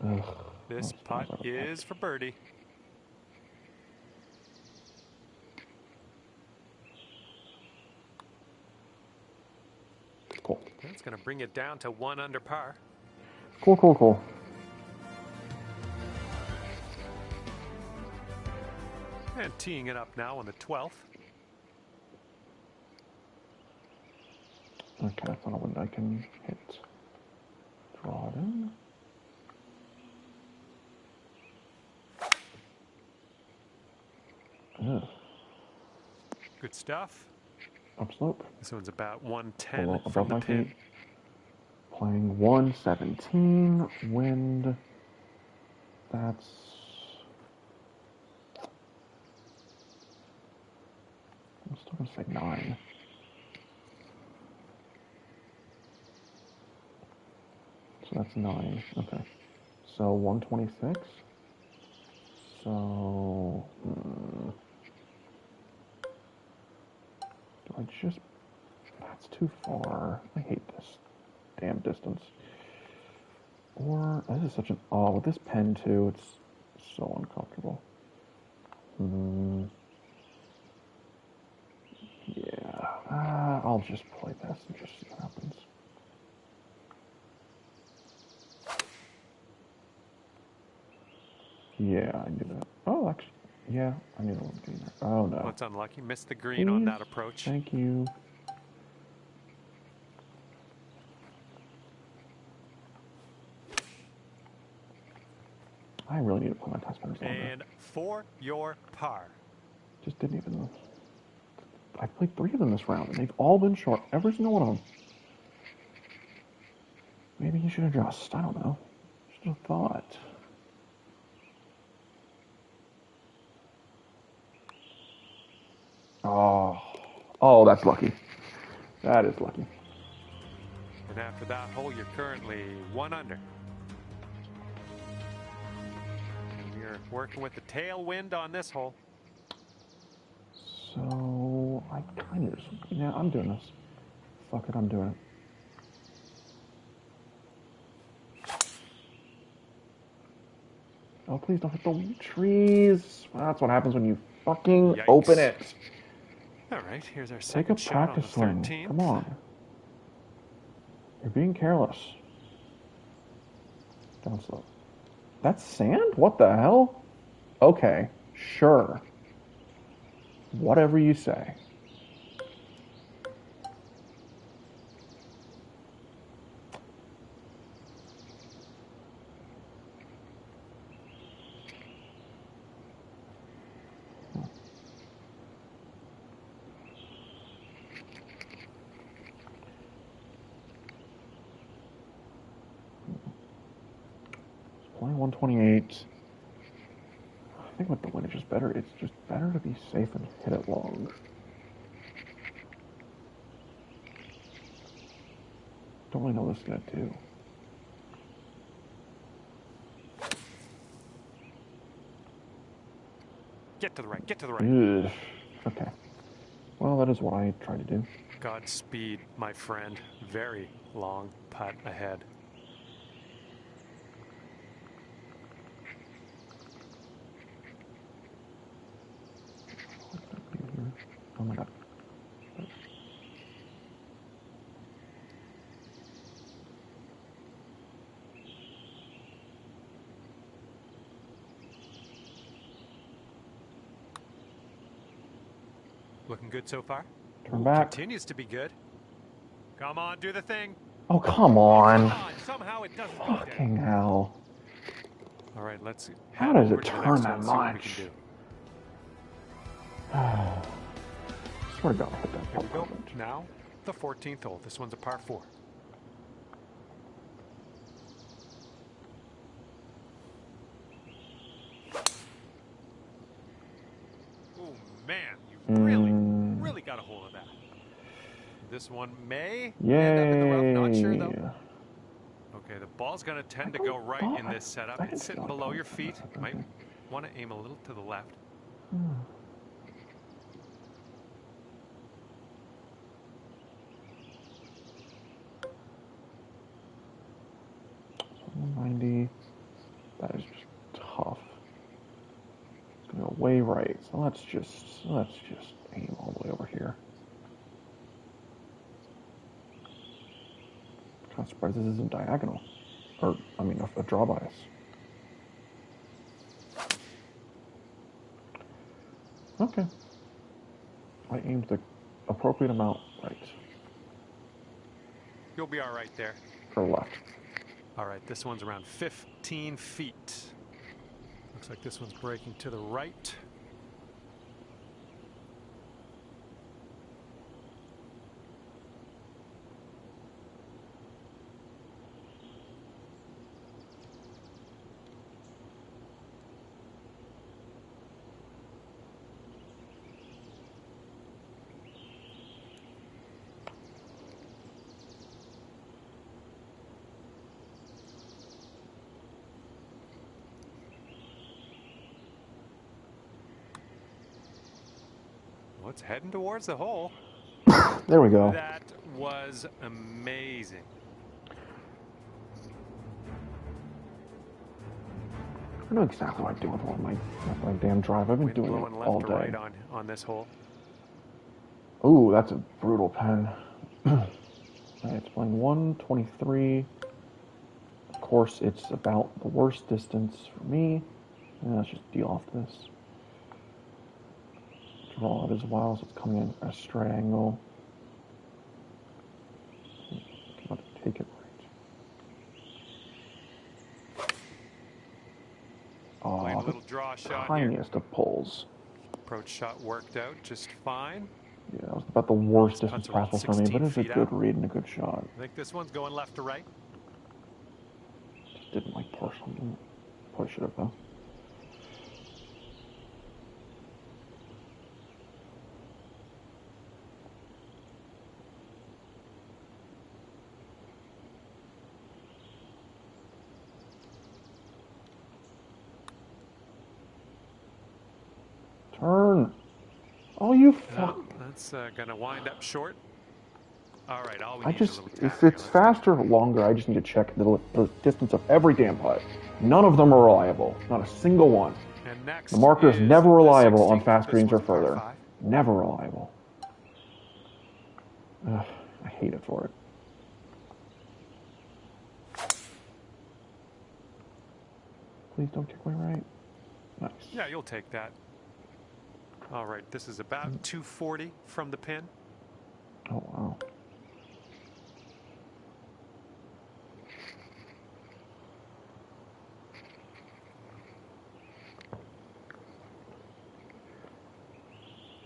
Ugh. This putt is for birdie. Cool. That's going to bring it down to 1 under par. Cool, cool, cool. And teeing it up now on the 12th. Okay, that's not a wind I can hit. Draw it in. Ugh. Good stuff. Upslope. This one's about 110 Below, from above the my pin. feet. Playing 117. Wind. That's... I'm still going to say 9. So that's 9. Okay. So 126. So, do I just... That's too far. I hate this damn distance. Or, this is such an... Oh, with this pen, too, it's so uncomfortable. Yeah. I'll just play this and just see what happens. Yeah, I knew that. Oh, actually, yeah, I knew that one getting there. Oh, no. Well, it's unlucky. Missed the green Please? on that approach. Thank you. I really need to put my test spinners on there. And for your par. Just didn't even... I played 3 of them this round, and they've all been short. Every single one of them. Maybe you should adjust. I don't know. Just a thought. Oh, that's lucky. That is lucky. And after that hole, you're currently 1 under. And you're working with the tailwind on this hole. So, I kind of just... Yeah, I'm doing this. Fuck it, I'm doing it. Oh, please don't hit the trees. That's what happens when you fucking Yikes. open it. All right, here's our Take second a shot on the practice swing. 13th. Come on. You're being careless. Down slow. That's sand? What the hell? Okay, sure. Whatever you say. Playing 128. I think with the wind, it's just better. It's just better to be safe and hit it long. Don't really know what it's gonna do. Get to the right, get to the right. Ugh. Okay. Well, that is what I tried to do. Godspeed, my friend. Very long putt ahead. Oh my god. Looking good so far? Turn back. Continues to be good. Come on, do the thing. Oh, come on. Come on. Somehow it doesn't go Fucking down. hell. All right, let's How head does over it to the turn next that one, see what we much? can do. Swear to God, I hit that. Here we go. Now, the 14th hole. This one's a par 4. Oh, man. You really got a hold of that. This one may end up in the rough. Not sure, though. Okay, the ball's going to tend to go right in this setup. It's sitting below your feet. You might want to aim a little to the left. 190. That is just tough. It's gonna go way right. So let's just aim all the way over here. Kind of surprised this isn't diagonal, or I mean a draw bias. Okay. I aimed the appropriate amount right. You'll be all right there. Or left. All right, this one's around 15 feet. Looks like this one's breaking to the right. Well, it's heading towards the hole. There we go. That was amazing. I know exactly what I do with one of my damn drive. I've been Wind doing blowing it left all to day. right on this hole. Ooh, that's a brutal pen. Alright, it's playing 123. Of course, it's about the worst distance for me. And let's just deal off this. Draw it as well, so it's coming in at a straight angle. About to take it right. Playing a Oh, little draw shot tiniest here. of pulls. Approach shot worked out just fine. Yeah, that was about the worst This distance putt's around possible for me, but 16 it's a feet good out. read and a good shot. I think this one's going left to right. Just didn't like push something. Push it up though. Turn. Oh, you fuck. That's going to wind up short. All right, all we I need is just, a little if tap here. it's faster or longer, I just need to check the distance of every damn putt. None of them are reliable. Not a single one. And next The marker is never the reliable on 16th. fast This greens or one's par further. 5. Never reliable. Ugh, I hate it for it. Please don't kick my right. Nice. Yeah, you'll take that. All right, this is about 240 from the pin. Oh, wow.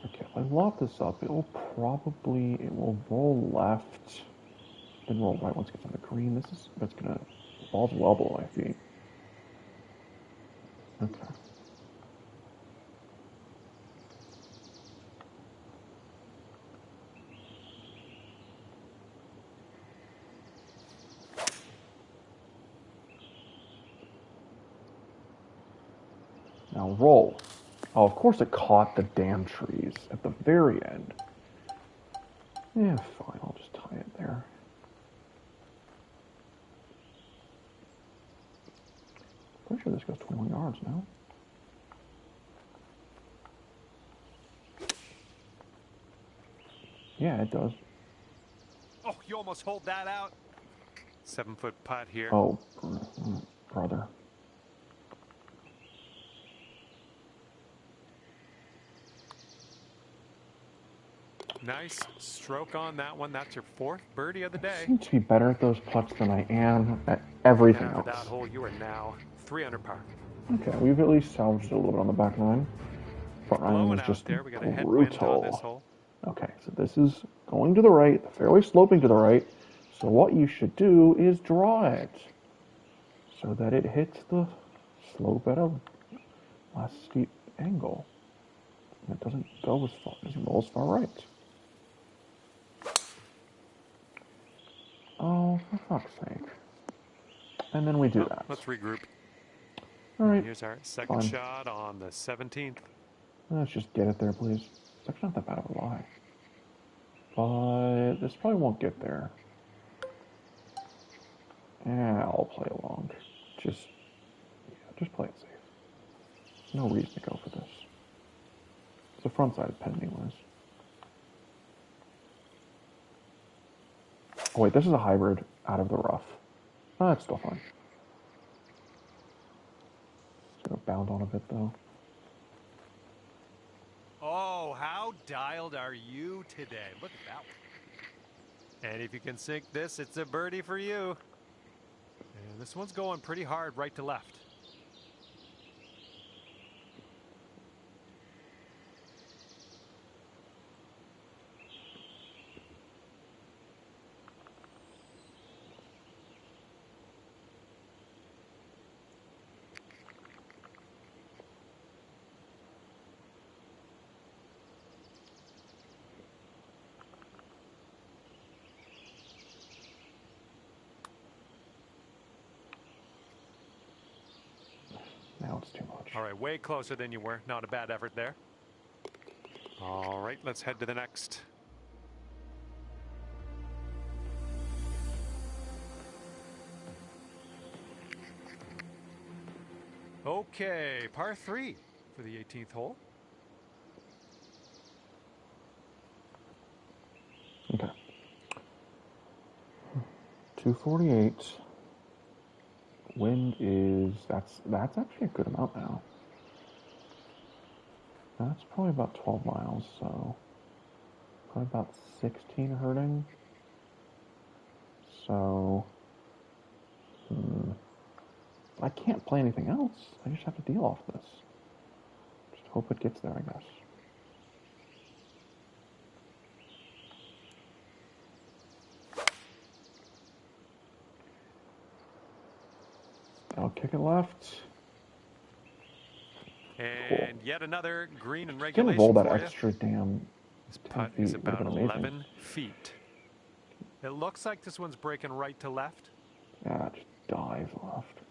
Okay, if I loft this up, it will roll left, then roll right once it gets on the green. That's gonna, the ball's well below my feet. Okay. Now roll. Oh, of course it caught the damn trees at the very end. Yeah, fine, I'll just tie it there. Pretty sure this goes 21 yards now. Yeah, it does. Oh, you almost hold that out. 7-foot putt here. Oh, brother. Nice stroke on that one. That's your 4th birdie of the day. I seem to be better at those putts than I am at everything And after else. that hole, you are now 3 under par. Okay, we've at least salvaged a little bit on the back nine. Front nine Blowing was out just there. We got a headwind on this hole. Okay, so this is going to the right, the fairway sloping to the right. So what you should do is draw it so that it hits the slope at a less steep angle. And it doesn't go as far, doesn't roll as far right. Oh, for fuck's sake. And then we do that. Let's regroup. All right. Here's our second shot on the 17th. Let's just get it there, please. It's actually not that bad of a lie. But this probably won't get there. Yeah, I'll play along. Just play it safe. No reason to go for this. It's a front-sided pin anyways. Oh wait, this is a hybrid out of the rough. Oh, that's still fine. It's gonna bound on a bit though. Oh, how dialed are you today? Look at that one. And if you can sink this, it's a birdie for you. And this one's going pretty hard right to left. Now it's too much. All right, way closer than you were. Not a bad effort there. All right, let's head to the next. Okay, par 3 for the 18th hole. Okay. 248. Wind is that's actually a good amount now. That's probably about 12 miles, so probably about 16 hurting. So I can't play anything else. I just have to deal off this. Just hope it gets there, I guess. I'll kick it left. And yet another green and Didn't regulation roll that for you. extra damn This 10 putt feet. is Would have about been amazing. 11 feet. It looks like this one's breaking right to left. Yeah, just dive left.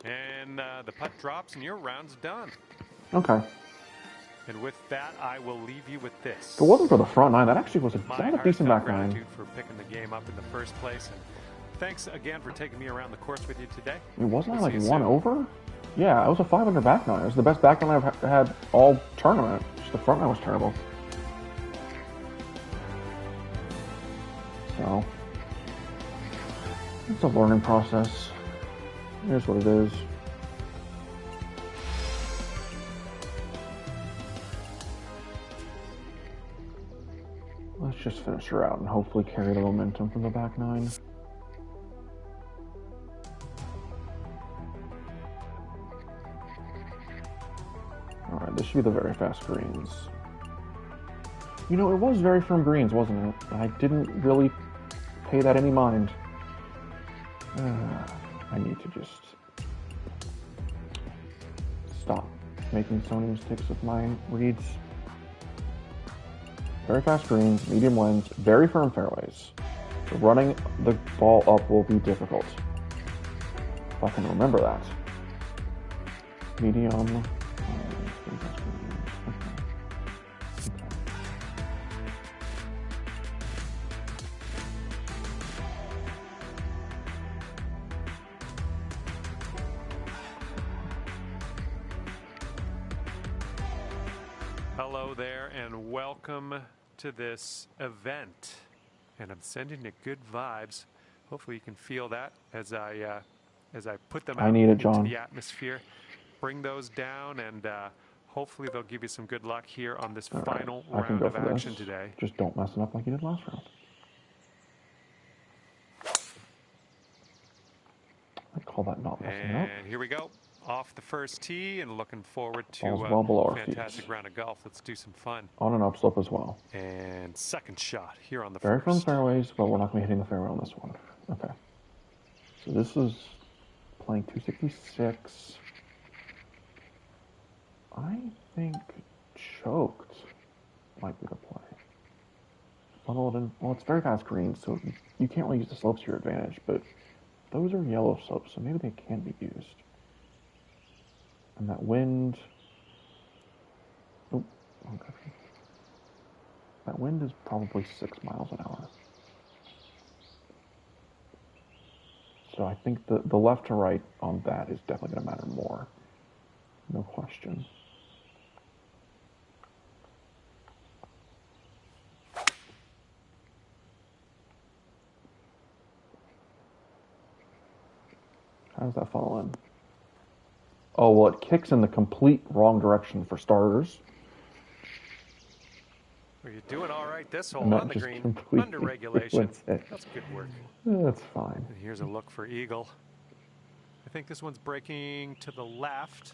And the putt drops and your round's done. Okay. And with that, I will leave you with this. If it wasn't for the front nine, that actually was a My decent back heartfelt nine. gratitude for picking the game up in the first place. And thanks again for taking me around the course with you today. Wasn't I We'll like see you one soon. over? Yeah, it was a 500 back nine. It was the best back nine I've had all tournament. Just the front nine was terrible. So, it's a learning process. Here's what it is. Let's just finish her out and hopefully carry the momentum from the back nine. Alright, this should be the very fast greens. You know, it was very firm greens, wasn't it? I didn't really pay that any mind. I need to just stop making so many mistakes with my reads. Very fast greens, medium winds, very firm fairways. Running the ball up will be difficult. If I can remember that. Medium. Hello there and welcome to this event. And I'm sending you good vibes. Hopefully you can feel that as I put them out into the atmosphere. Bring those down and hopefully they'll give you some good luck here on this final round of action today. Just don't mess it up like you did last round. I'd call that not messing up. And here we go. Off the first tee and looking forward to well below our fantastic feet. round of golf. Let's do some fun. On an upslope as well. And second shot here on the very first. firm fairways, but we're not going to be hitting the fairway on this one. Okay. So this is playing 266. I think choked might be the play. Funnel it in. Well, it's very fast green, so you can't really use the slopes to your advantage, but those are yellow slopes, so maybe they can be used. And that wind. Oh, okay. That wind is probably 6 miles an hour. So I think the left to right on that is definitely going to matter more. No question. How does that funnel in? Oh, well, it kicks in the complete wrong direction for starters. Well, you're doing all right this hole on the green. Under regulation. That's good work. That's fine. And here's a look for eagle. I think this one's breaking to the left.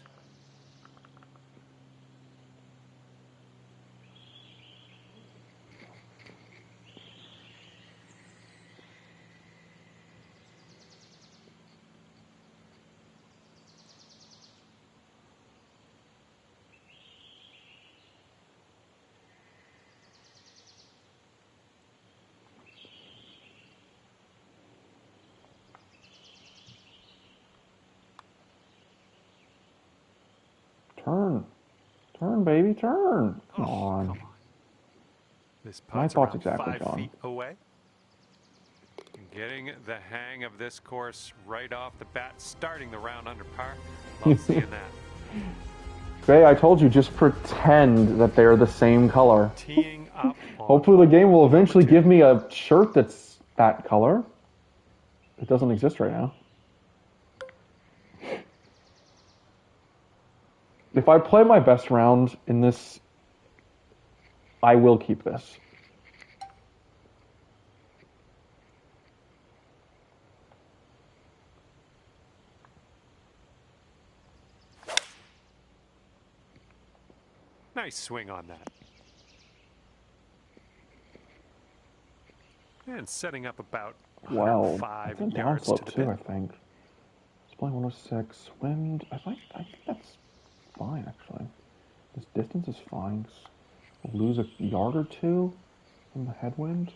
Turn, baby, turn. Come Oh, on. come on. This My putt's thought's around exactly 5 gone. feet away. Getting the hang of this course right off the bat, starting the round under par. Love seeing that. Faye, I told you, just pretend that they're the same color. Teeing up on Hopefully the game will hole eventually number 2. give me a shirt that's that color. It doesn't exist right now. If I play my best round in this, I will keep this. Nice swing on that. And setting up about Well, 105 it's a yards to downslope the too, pin. I think. It's playing 106. Wind, I think that's fine, actually. This distance is fine. We'll lose a yard or two from the headwind,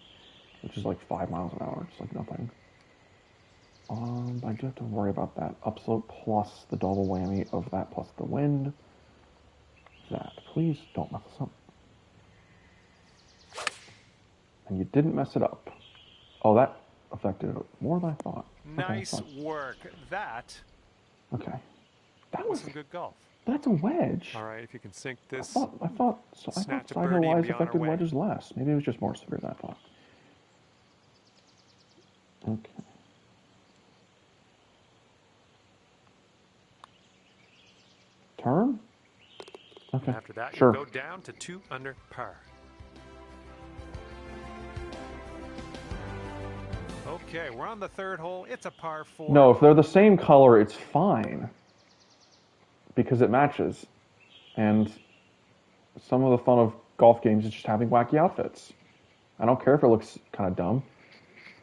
which is like 5 miles an hour. It's like nothing. I do have to worry about that upslope plus the double whammy of that plus the wind. That. Please don't mess this up. And you didn't mess it up. Oh, that affected it more than I thought. Nice Okay, work. That okay. That was was some good golf. That's a wedge. All right, if you can sink I this, thought snatch a cider birdie and wise be on our affected way. wedges less. Maybe it was just more severe than I thought. Okay. Turn? Okay. After that, sure. you go down to 2 under par. Okay, we're on the 3rd hole. It's a par 4. No, if they're the same color, it's fine. Because it matches. And some of the fun of golf games is just having wacky outfits. I don't care if it looks kind of dumb.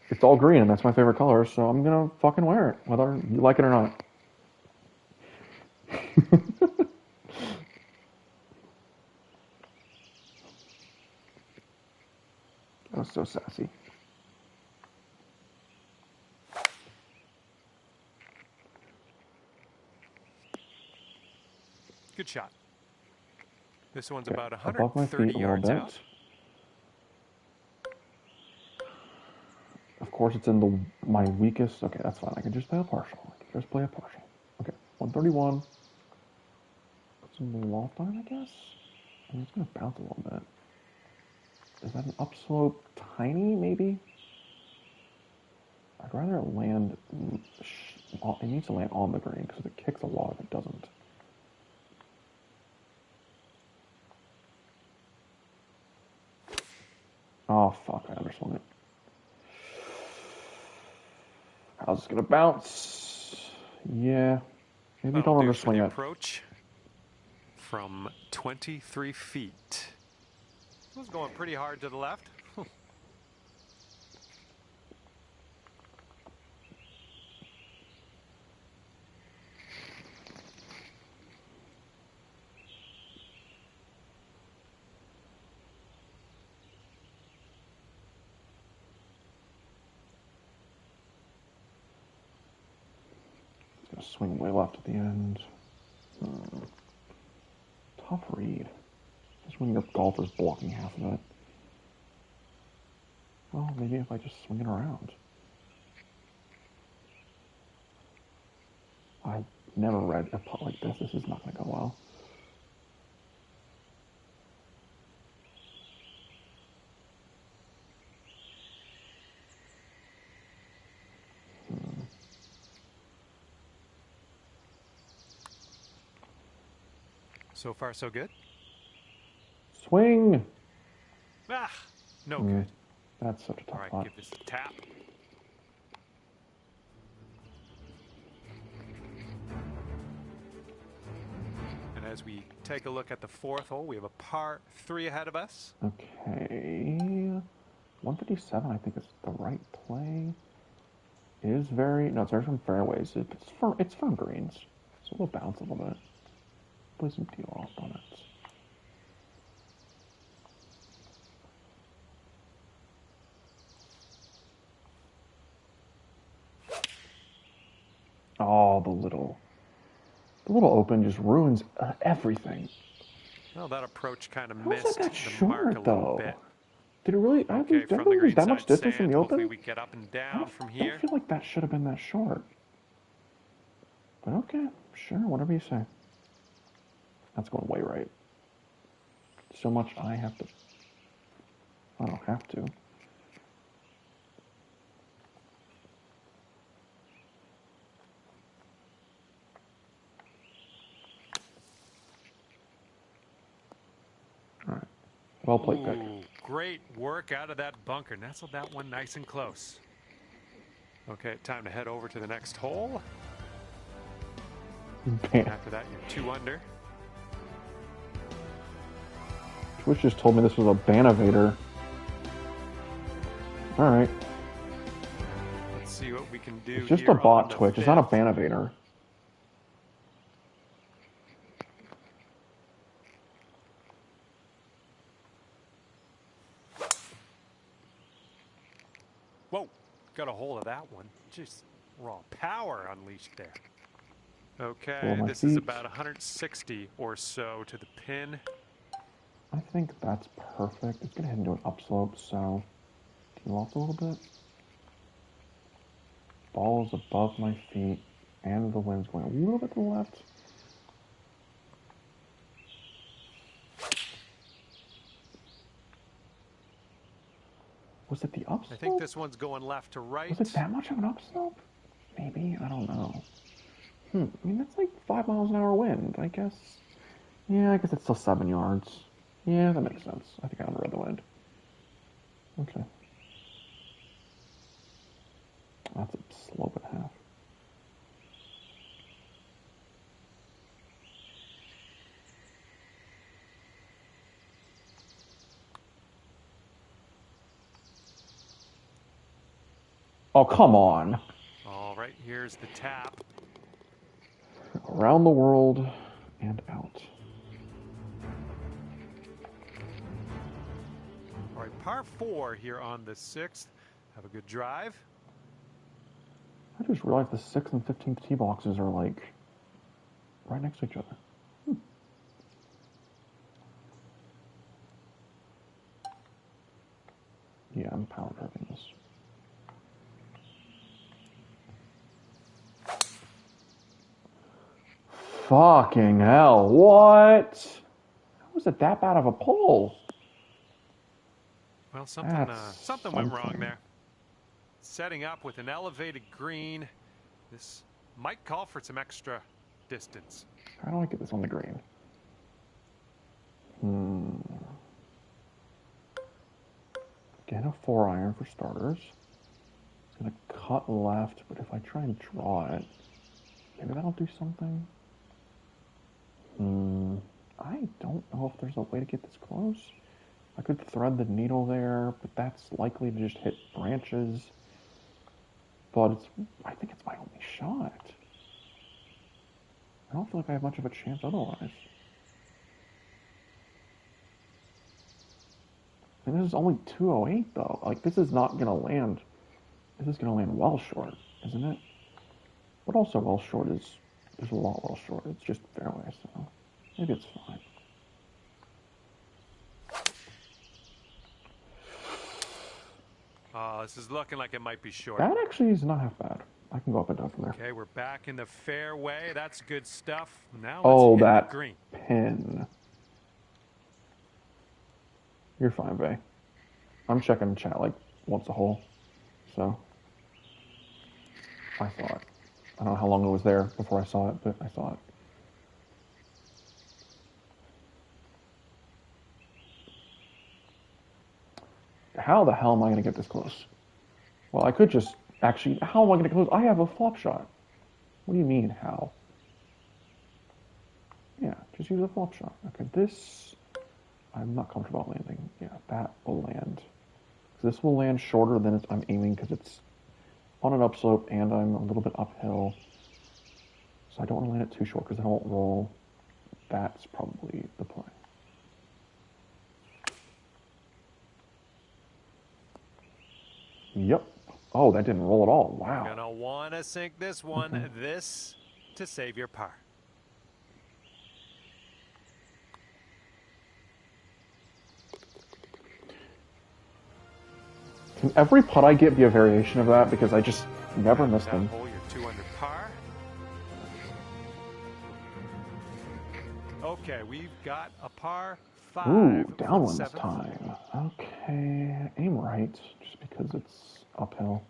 It's all green, and that's my favorite color, so I'm gonna fucking wear it, whether you like it or not. That was so sassy. Good shot. This one's Okay, about above my 130 feet a little yards bit. out. Of course, it's in my weakest. Okay, that's fine. I can just play a partial. Okay, 131. Put some loft on it, I guess. And it's gonna bounce a little bit. Is that an upslope? Tiny, maybe. I'd rather it land. It needs to land on the green because if it kicks a lot, if it doesn't. Oh fuck! I underswung it. How's this gonna bounce? Yeah, maybe That'll don't do for the underswing it. approach from 23 feet. It was going pretty hard to the left. Gonna swing way left at the end. Tough read. Just when your golfer's blocking half of it. Well, maybe if I just swing it around. I never read a putt like this. This is not going to go well. So far, so good. Swing! Ah, no good. That's such a tough All right, putt. give this a tap. And as we take a look at the 4th hole, we have a par 3 ahead of us. Okay. 157, I think, is the right play. It is very... No, it's very from fairways. It's from greens. So we'll bounce a little bit. Play some tee off on it. Oh, the little open just ruins everything. Well, that approach kind of How is that missed the mark a short, little though? bit. Did it really? Okay, Did I from the really lose green that much side distance in sand. the Hopefully open? we get up and I down from don't here. feel like that should have been that short. But okay, sure, whatever you say. That's going way right. So much I have to... I don't have to. All right. Well played, pick. Great work out of that bunker. Nestled that one nice and close. Okay, time to head over to the next hole. After that, you're 2 under. Twitch just told me this was a Banavator. All right. Let's see what we can do. It's just a bot, Twitch. It's not a Banavator. Whoa, got a hold of that one. Just raw power unleashed there. Okay, this is about 160 or so to the pin. I think that's perfect. It's going to head into an upslope, so peel off a little bit. Ball is above my feet, and the wind's going a little bit to the left. Was it the upslope? I think this one's going left to right. Was it that much of an upslope? Maybe, I don't know. I mean, that's like 5 miles an hour wind, I guess. Yeah, I guess it's still 7 yards. Yeah, that makes sense. I think I underread the wind. Okay. That's a slope and a half. Oh, come on. All right, here's the tap. Around the world and out. All right, par 4 here on the 6th. Have a good drive. I just realized the 6th and 15th tee boxes are like right next to each other. Yeah, I'm power driving this. Fucking hell, what? How was it that bad of a pull? Well, something went wrong there. Setting up with an elevated green. This might call for some extra distance. How do I get this on the green? Get a 4-iron for starters. It's gonna cut left, but if I try and draw it, maybe that'll do something. I don't know if there's a way to get this close. I could thread the needle there, but that's likely to just hit branches. But I think it's my only shot. I don't feel like I have much of a chance otherwise. And this is only 208 though. Like, this is not gonna land. This is gonna land well short, isn't it? But also well short is, there's a lot well short. It's just fairway, so maybe it's fine. Oh, this is looking like it might be short. That actually is not half bad. I can go up and down from there. Okay, we're back in the fairway. That's good stuff. Now let's hit that the green. Pin. You're fine, Vay. I'm checking chat like once a hole. So I saw it. I don't know how long it was there before I saw it, but I saw it. How the hell am I going to get this close? Well, I could just actually... How am I going to get close? I have a flop shot. What do you mean, how? Yeah, just use a flop shot. Okay, this... I'm not comfortable landing. Yeah, that will land. This will land shorter than I'm aiming because it's on an upslope and I'm a little bit uphill. So I don't want to land it too short because then I won't roll. That's probably the play. Yep. Oh, that didn't roll at all. Wow. You're gonna want to sink this one. This to save your par. Can every putt I get be a variation of that? Because I just never miss them. Hole, you're 2 under par. Okay, we've got a par 5. Ooh, downwind this time. Okay, aim right, just because it's uphill.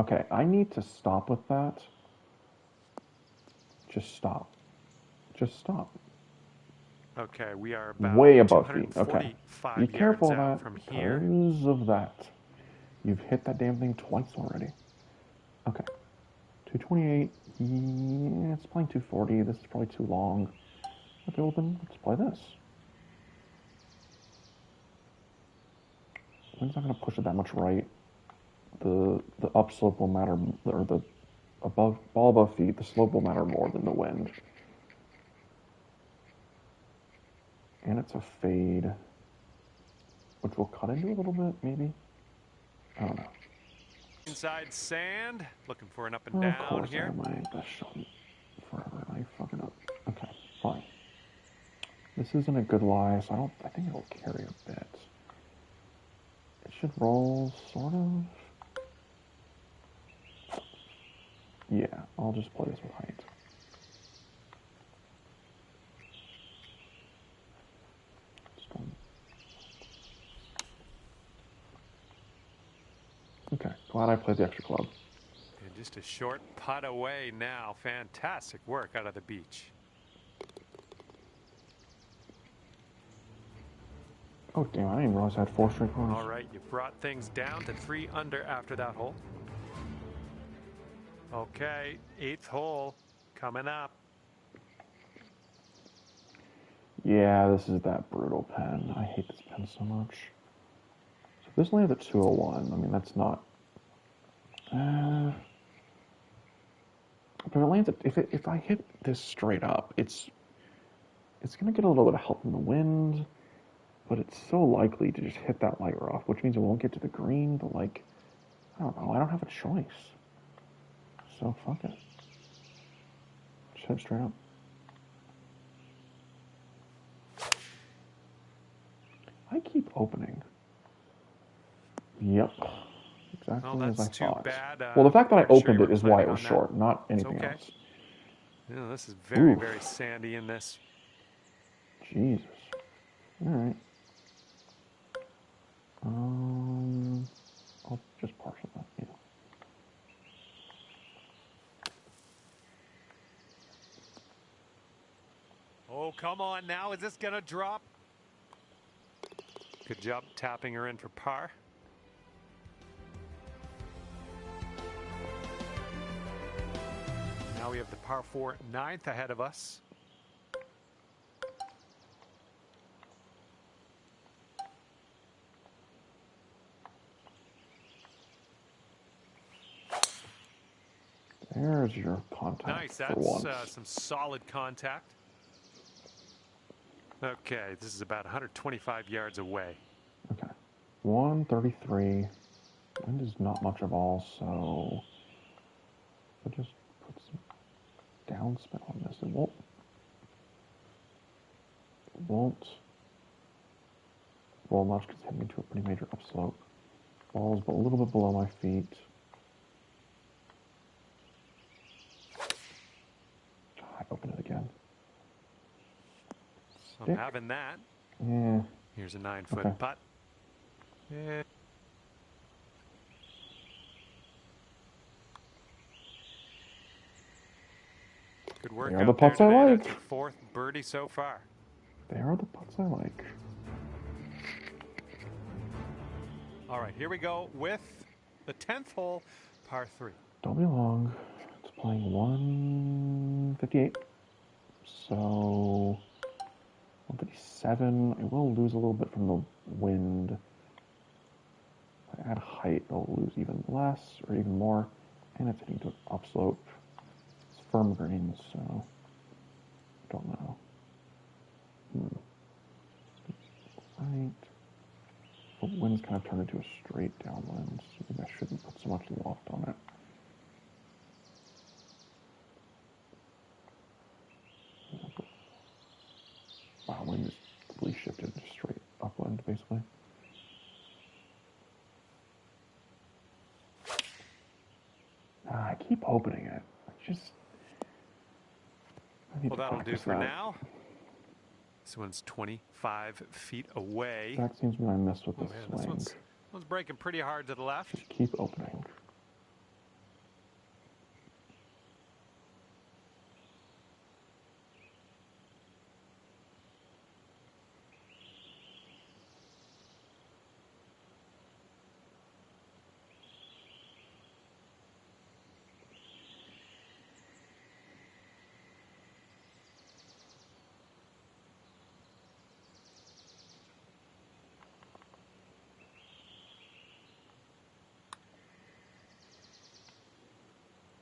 Okay, I need to stop with that. Just stop. Just stop. Okay, we are about Way above feet. Okay. Be careful of that from here. because of that. You've hit that damn thing twice already. Okay. 228. Yeah, it's playing 240. This is probably too long. Okay, well then let's play this. Wind's not going to push it that much right. The upslope will matter, or the ball above feet, the slope will matter more than the wind. And it's a fade, which will cut into a little bit, maybe. I don't know. Inside sand, looking for an up and down of course here. I have my best shot forever. I fucking up. Okay, fine. This isn't a good lie, so I think it'll carry a bit. It should roll, sort of. Yeah, I'll just play this with height. Okay, glad I played the extra club. And just a short putt away now. Fantastic work out of the beach. Oh, damn, I didn't realize I had 4 straight pars. All right, you brought things down to 3 under after that hole. Okay, 8th hole coming up. Yeah, this is that brutal pen. I hate this pen so much. So if this landed at 201, I mean, that's not... but if it lands at... If I hit this straight up, it's going to get a little bit of help from the wind, but it's so likely to just hit that light rough, which means it won't get to the green, but, like, I don't know. I don't have a choice. So, fuck it. Just hit it straight up. I keep opening. Yep. Exactly as I thought. Well, the fact that I opened it is why it was short, not anything else. You know, this is very, very sandy in this. Jesus. All right. I'll just partial that, yeah. Oh, come on now. Is this going to drop? Good job tapping her in for par. Now we have the par 4 9th ahead of us. There's your contact. Nice, for once. that's some solid contact. Okay, this is about 125 yards away. Okay. 133. Wind is not much of all, so we'll just put some downspin on this. It won't roll much because it's heading into a pretty major upslope. Ball's a little bit below my feet. I open it again. I'm having that. Yeah. Here's a 9-foot putt. Yeah. Good work. They are the putts I like. That's your 4th birdie so far. They are the putts I like. All right, here we go with the 10th hole, par 3. Don't be long. It's playing 158. So 157. I will lose a little bit from the wind. If I add height, I'll lose even less or even more. And it's heading to an upslope. It's firm green, so I don't know. Right. The wind's kind of turned into a straight downwind, so maybe I shouldn't put so much loft on it. Wow, wind is completely shifted straight upwind. honestly. I keep opening it. I need Well, to that'll do practice for that. now. This one's 25 feet away. That seems what I missed with Oh the man, swing. this one's breaking pretty hard to the left. Just keep opening.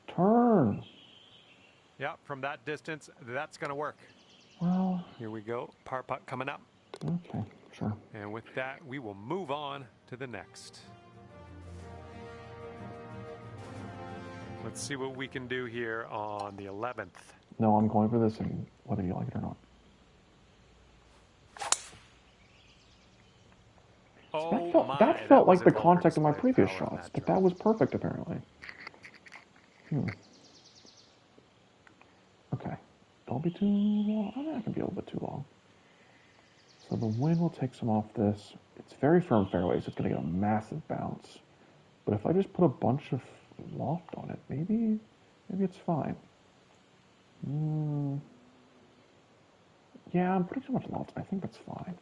Turn. Yeah, from that distance, that's going to work. Well, Here we go. Par putt coming up. okay, sure. And with that, we will move on to the next. Let's see what we can do here on the 11th. No, I'm going for this, and whether you like it or not. Oh that felt like was the an contact of my over-display previous power on shots, that but drive. that was perfect apparently. Okay, don't be too long. I mean, that can be a little bit too long. So the wind will take some off this. It's very firm fairways. It's going to get a massive bounce. But if I just put a bunch of loft on it, maybe it's fine. Yeah, I'm putting too much loft. I think that's fine.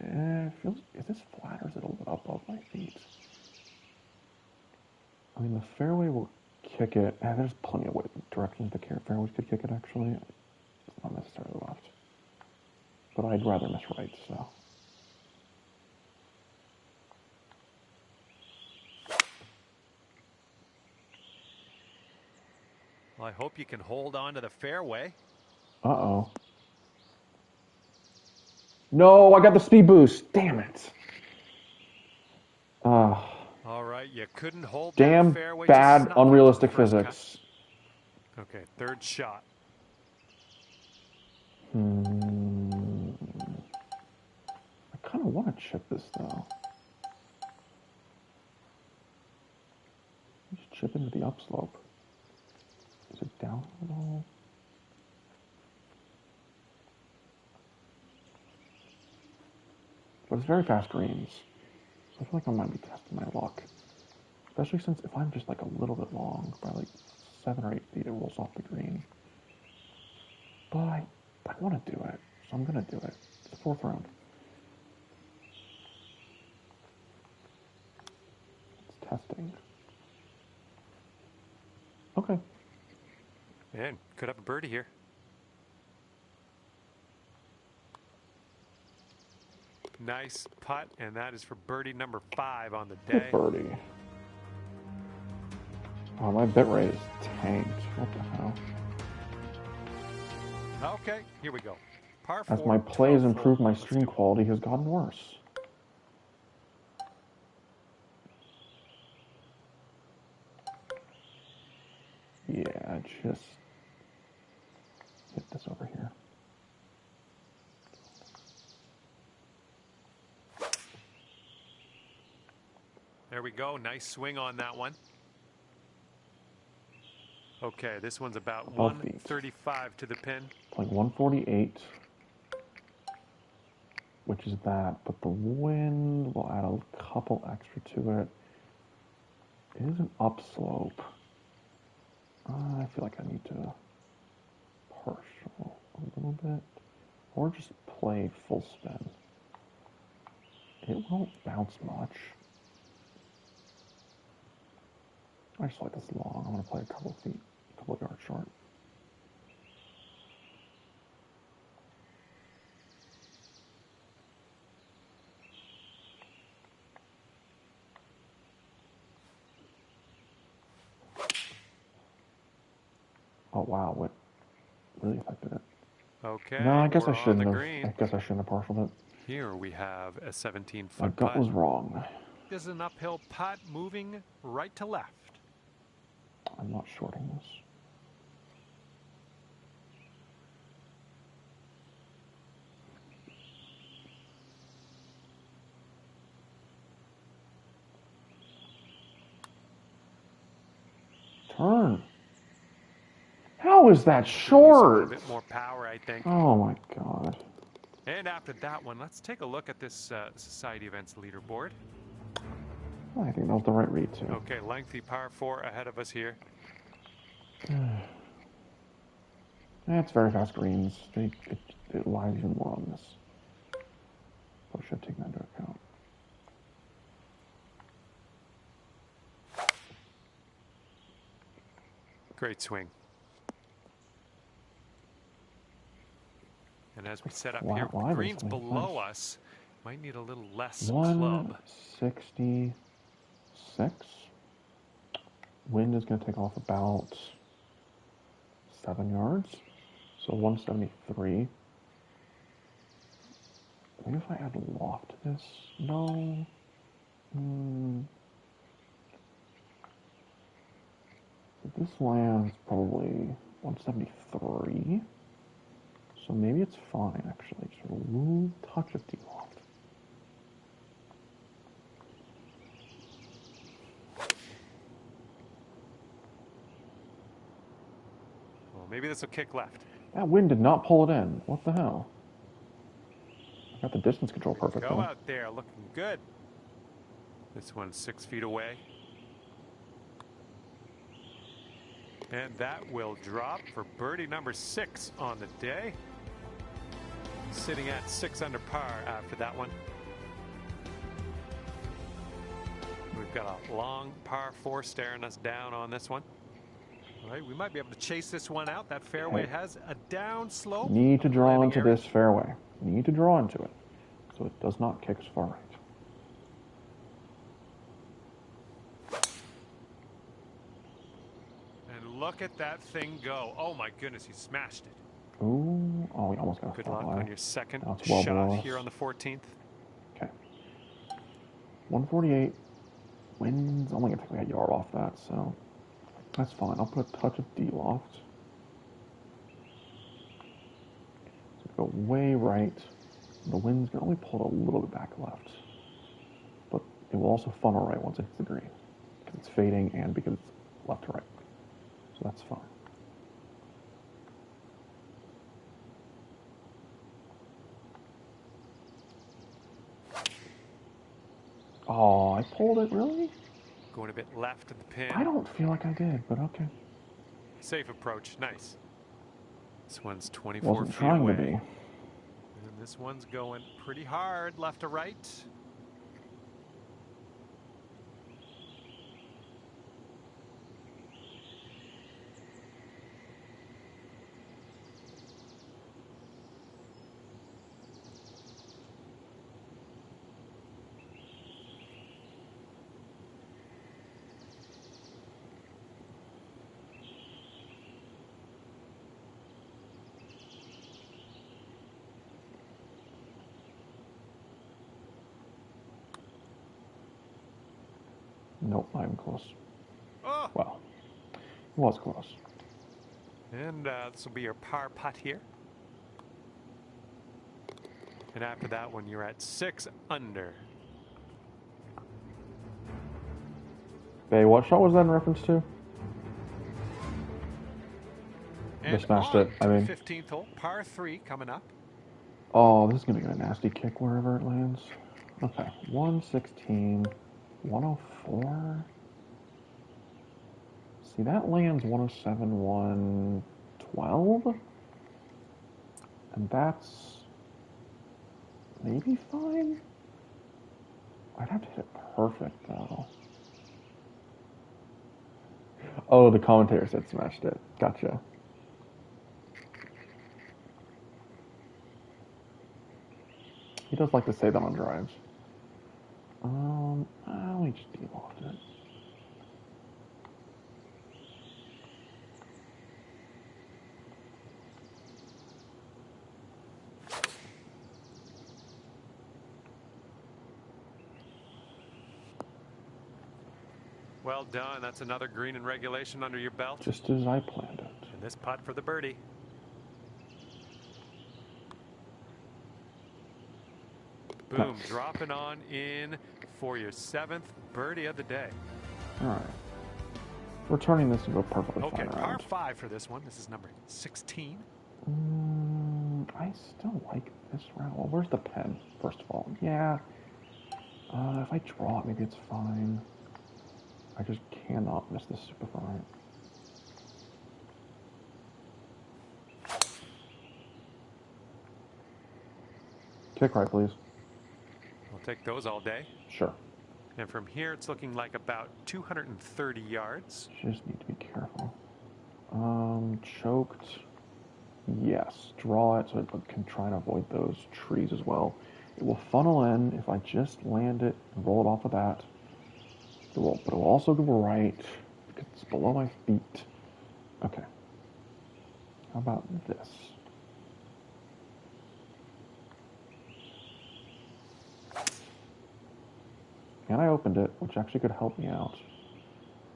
Is this flat or is it a little bit above my feet? I mean, the fairway will kick it. There's plenty of directions the fairways could kick it, actually. It's not necessarily left. But I'd rather miss right, so. Well, I hope you can hold on to the fairway. Uh-oh. No, I got the speed boost. Damn it. All right, you couldn't hold Damn that fairway. bad, Just snuck it to the unrealistic first cut. physics. Okay, third shot. I kind of want to chip this, though. Just chip into the upslope. Is it down at all? But it's very fast greens. So I feel like I might be testing my luck. Especially since if I'm just like a little bit long, by like 7 or 8 feet, it rolls off the green. But I want to do it, so I'm going to do it. It's the 4th round. It's testing. Okay. And could have a birdie here. Nice putt, and that is for birdie number 5 on the day. Good birdie. Oh, my bit rate is tanked. What the hell? Okay, here we go. Par 4. As my play has 12th improved, hole. my Let's stream do it. quality has gotten worse. Yeah, just hit this over here. There we go. Nice swing on that one. Okay, this one's about Above feet. 135 to the pin. Like 148, which is that, but the wind will add a couple extra to it. It is an upslope. I feel like I need to partial a little bit, or just play full spin. It won't bounce much. I just like this long. I'm going to play a couple feet, a couple yards short. Oh wow, what really affected it? Okay, No, I guess I we're on shouldn't the have. green. I guess I shouldn't have partialed it. Here we have a 17-foot My gut putt. was wrong. This is an uphill putt moving right to left. I'm not shorting this. turn. How is that Use a short? little bit more power, I think. Oh my god. And after that one, let's take a look at this Society Events leaderboard. I think that was the right read, too. Okay, lengthy par 4 ahead of us here. It's very fast greens. It lies even more on this. I should take that into account. Great swing. And as we set up here, with the greens below us, might need a little less club. 166. Wind is going to take off about 7 yards. So 173. Maybe if I add loft to this? No. This land's probably 173. So maybe it's fine, actually. Just a little touch of de-loft. Well, maybe this will kick left. That wind did not pull it in. What the hell? I got the distance control perfect. Go out there, looking good. This one's 6 feet away. And that will drop for birdie number 6 on the day. Sitting at 6 under par after that one. We've got a long par 4 staring us down on this one. All right, we might be able to chase this one out. That fairway has a down slope. Need to draw into this fairway. Need to draw into it so it does not kick as far right. Look at that thing go. Oh my goodness, he smashed it. Ooh, oh, we almost got a good luck on your second well shot here on the 14th. Okay. 148. Wind's only going to take me a yard off that, so that's fine. I'll put a touch of de-loft. So go way right. The wind's going to only pull it a little bit back left. But it will also funnel right once it hits the green. Because it's fading and because it's left to right. So that's fine. Oh, I pulled it, really? Going a bit left of the pin. I don't feel like I did, but okay. Safe approach, nice. This one's 24 Wasn't feet trying away. To be. And this one's going pretty hard, left to right. Nope, not even close. Oh. Well, it was close. And this will be your par putt here. And after that one, you're at 6 under. Hey, what shot was that in reference to? And just smashed it. I mean, 15th hole, par 3 coming up. Oh, this is going to get a nasty kick wherever it lands. Okay, 116, 104. See, that lands 107, 112. And that's maybe fine. I'd have to hit it perfect, though. Oh, the commentator said smashed it. Gotcha. He does like to say that on drives. Let me just de-loft it. Well done. That's another green in regulation under your belt. Just as I planned it. And this putt for the birdie. Boom, dropping on in for your 7th birdie of the day. All right. Returning this into a perfectly Okay, fine par round. 5 for this one. This is number 16. I still like this round. Well, where's the pen, first of all? Yeah. If I draw it, maybe it's fine. I just cannot miss this super far right. Kick right, please. We'll take those all day. Sure. And from here, it's looking like about 230 yards. Just need to be careful. Choked. Yes. Draw it so it can try and avoid those trees as well. It will funnel in if I just land it and roll it off of that. But it will also go right because it's below my feet. Okay. How about this? And I opened it, which actually could help me out.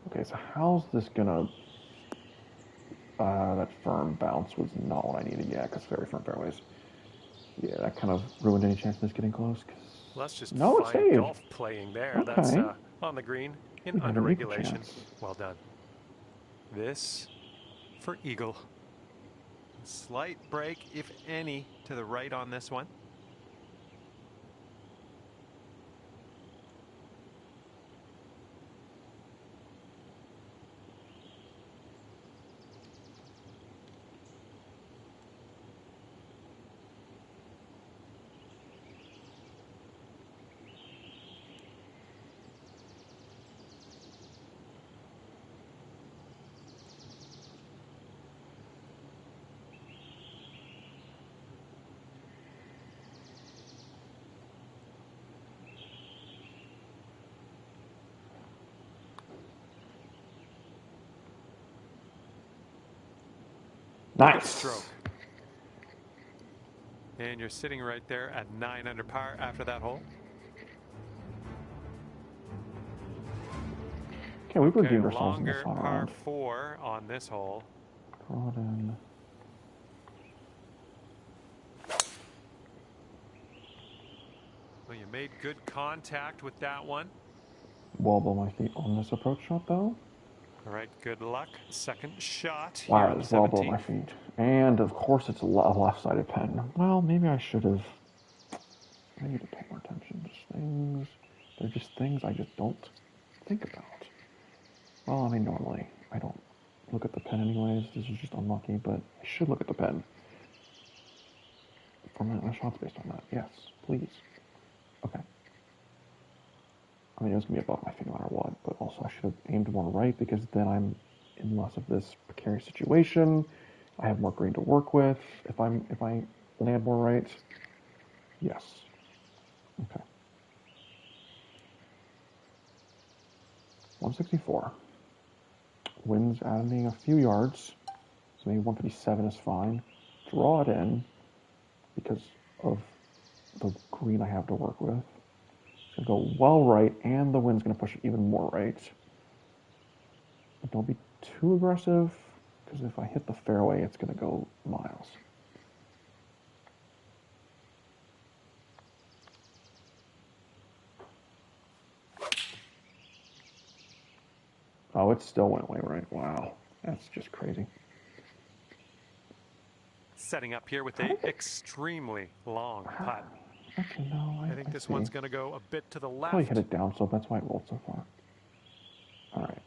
Okay, so how's this gonna... that firm bounce was not what I needed yet, because very firm fairways. Yeah, that kind of ruined any chance of this getting close. Well, that's just no, fine golf playing there. Okay. That's on the green in under regulation. Chance. Well done. This for eagle. Slight break, if any, to the right on this one. Nice. Stroke. And you're sitting right there at 9 under par after that hole. Okay, we've redeemed ourselves in this longer final par round. 4 on this hole. Draw it in. Well, you made good contact with that one. Well below my feet on this approach shot, though. All right, good luck. Second shot. Wow, it's well below my feet. And, of course, it's a left-sided pen. Well, maybe I should have... I need to pay more attention to things. They're just things I just don't think about. Well, I mean, normally, I don't look at the pen anyways. This is just unlucky, but I should look at the pen. For my shots based on that. Yes, please. Okay. I mean, it was going to be above my feet no matter what, but also I should have aimed more right because then I'm in less of this precarious situation. I have more green to work with if I land more right. Yes. Okay. 164. Wind's adding a few yards, so maybe 157 is fine. Draw it in because of the green I have to work with. It's going to go well right, and the wind's going to push it even more right. But don't be too aggressive, because if I hit the fairway, it's going to go miles. Oh, it still went way right. Wow. That's just crazy. Setting up here with a extremely long putt. Okay, no, I think this one's going to go a bit to the left. Probably hit it down, so that's why it rolled so far. All right.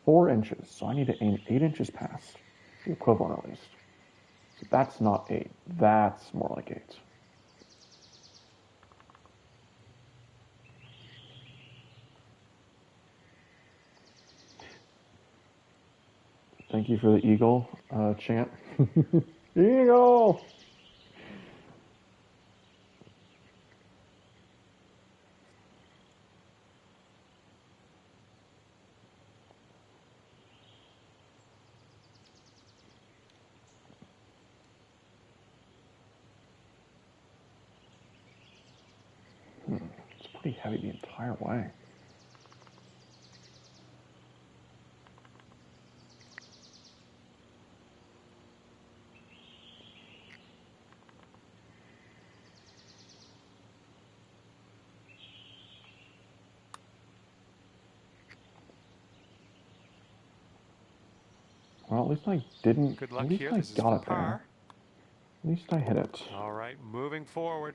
4 inches, so I need to aim 8 inches past, the equivalent at least. So that's not 8. That's more like 8. Thank you for the eagle chant. Eagle! It's pretty heavy the entire way. Well, at least I didn't. Good luck At least here. I This is got for it there. par. At least I hit it. All right, moving forward.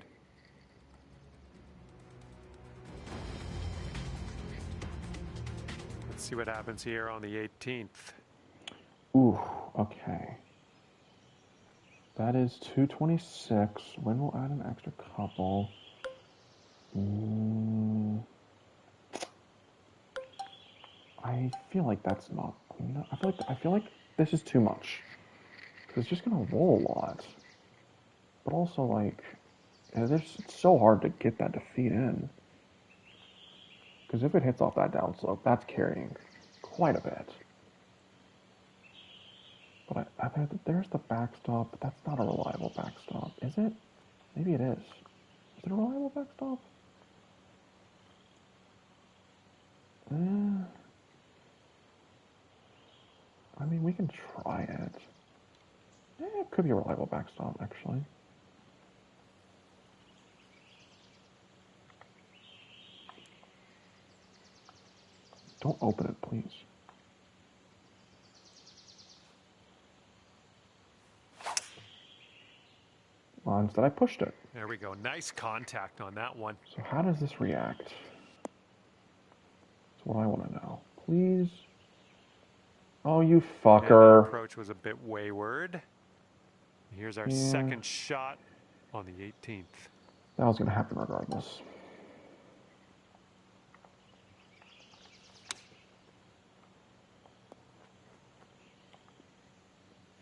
Let's see what happens here on the 18th. Ooh, okay. That is 226. When we'll add an extra couple. I feel like that's not. I feel like this is too much. Because it's just gonna roll a lot. But also, like, it's so hard to get that defeat in. Because if it hits off that downslope, that's carrying quite a bit. But there's the backstop, but that's not a reliable backstop. Is it? Maybe it is. Is it a reliable backstop? I mean, we can try it. It could be a reliable backstop, actually. Don't open it, please. Well, instead I pushed it. There we go. Nice contact on that one. So how does this react? That's what I want to know. Please. Oh, you fucker. Yeah, that approach was a bit wayward. Here's our second shot on the 18th. That was going to happen regardless.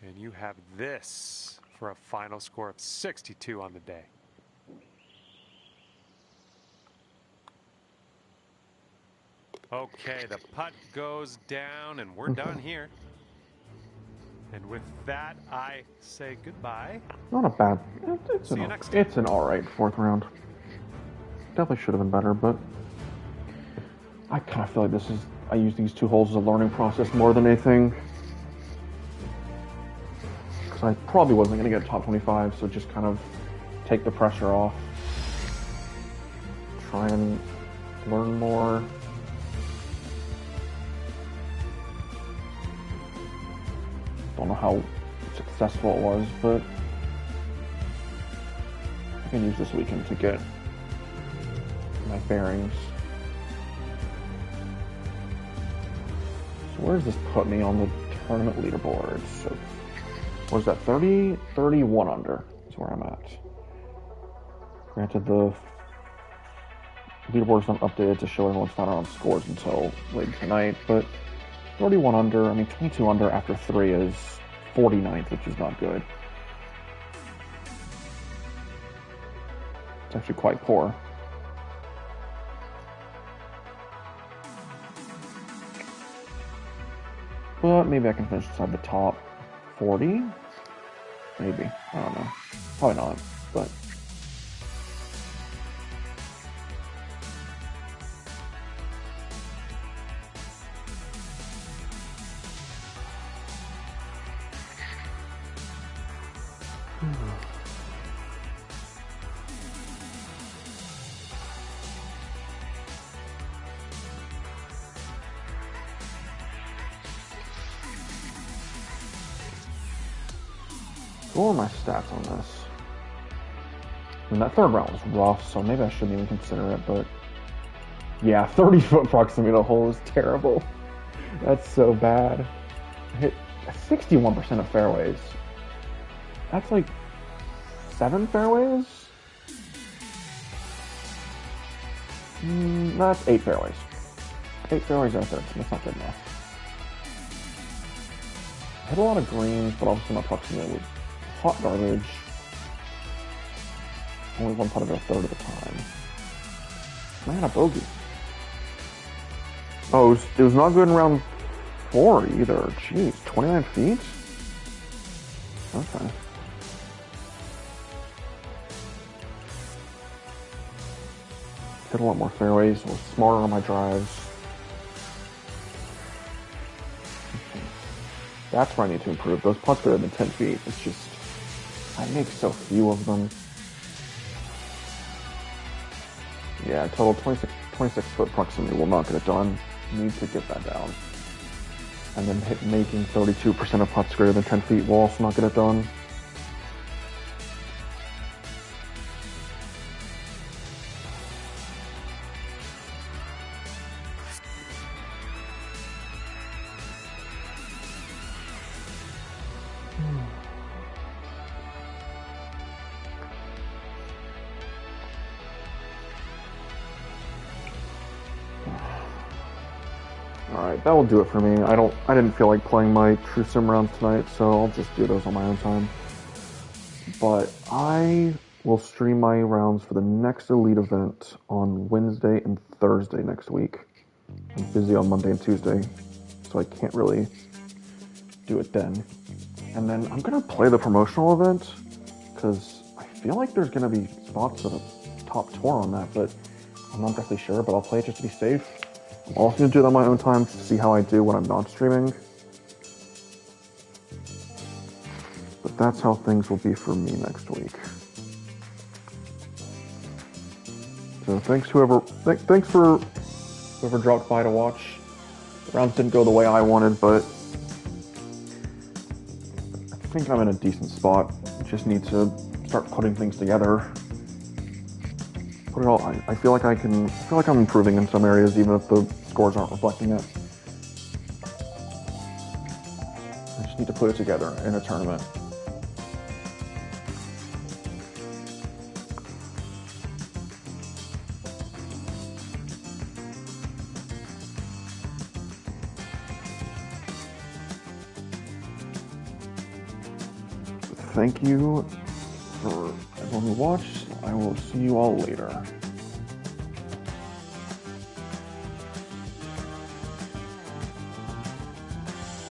And you have this for a final score of 62 on the day. Okay, the putt goes down, and we're done here. And with that, I say goodbye. Not a bad. See you next time. It's an all right fourth round. Definitely should have been better, but I kind of feel like I use these 2 holes as a learning process more than anything. Because I probably wasn't going to get a top 25, so just kind of take the pressure off. Try and learn more. Don't know how successful it was, but I can use this weekend to get my bearings. So where does this put me on the tournament leaderboard? So what is that, 30? 31 under is where I'm at. Granted, the leaderboard's not updated to show everyone's final round scores until late tonight, but 31 under, I mean 22 under after 3 is 49th, which is not good. It's actually quite poor. But maybe I can finish inside the top 40? Maybe. I don't know. Probably not, but... What are my stats on this? I mean, that third round was rough, so maybe I shouldn't even consider it, but... Yeah, 30-foot proximity to hole is terrible. That's so bad. I hit 61% of fairways. That's like 7 fairways? That's 8 fairways. 8 fairways out of 13. That's not good enough. I hit a lot of greens, but obviously my proximity was hot garbage. Only one putt of a third of the time. Man, a bogey. Oh, it was not good in round 4 either. Jeez, 29 feet? Okay. Hit a lot more fairways, was smarter on my drives. That's where I need to improve. Those putts could have been 10 feet. It's just, I make so few of them. Yeah, total 26 foot proximity will not get it done. Need to get that down. and then making 32% of putts greater than 10 feet will also not get it done. Alright, that will do it for me. I didn't feel like playing my True Sim rounds tonight, so I'll just do those on my own time. But I will stream my rounds for the next Elite event on Wednesday and Thursday next week. I'm busy on Monday and Tuesday, so I can't really do it then. And then I'm going to play the promotional event, because I feel like there's going to be spots for the top tour on that, but I'm not exactly sure, but I'll play it just to be safe. I'm also going to do it on my own time to see how I do when I'm not streaming. But that's how things will be for me next week. So thanks for whoever dropped by to watch. The rounds didn't go the way I wanted, but I think I'm in a decent spot. I just need to start putting things together. Put it all. I feel like I'm improving in some areas, even if the scores aren't reflecting it. I just need to put it together in a tournament. Thank you for everyone who watched. I will see you all later.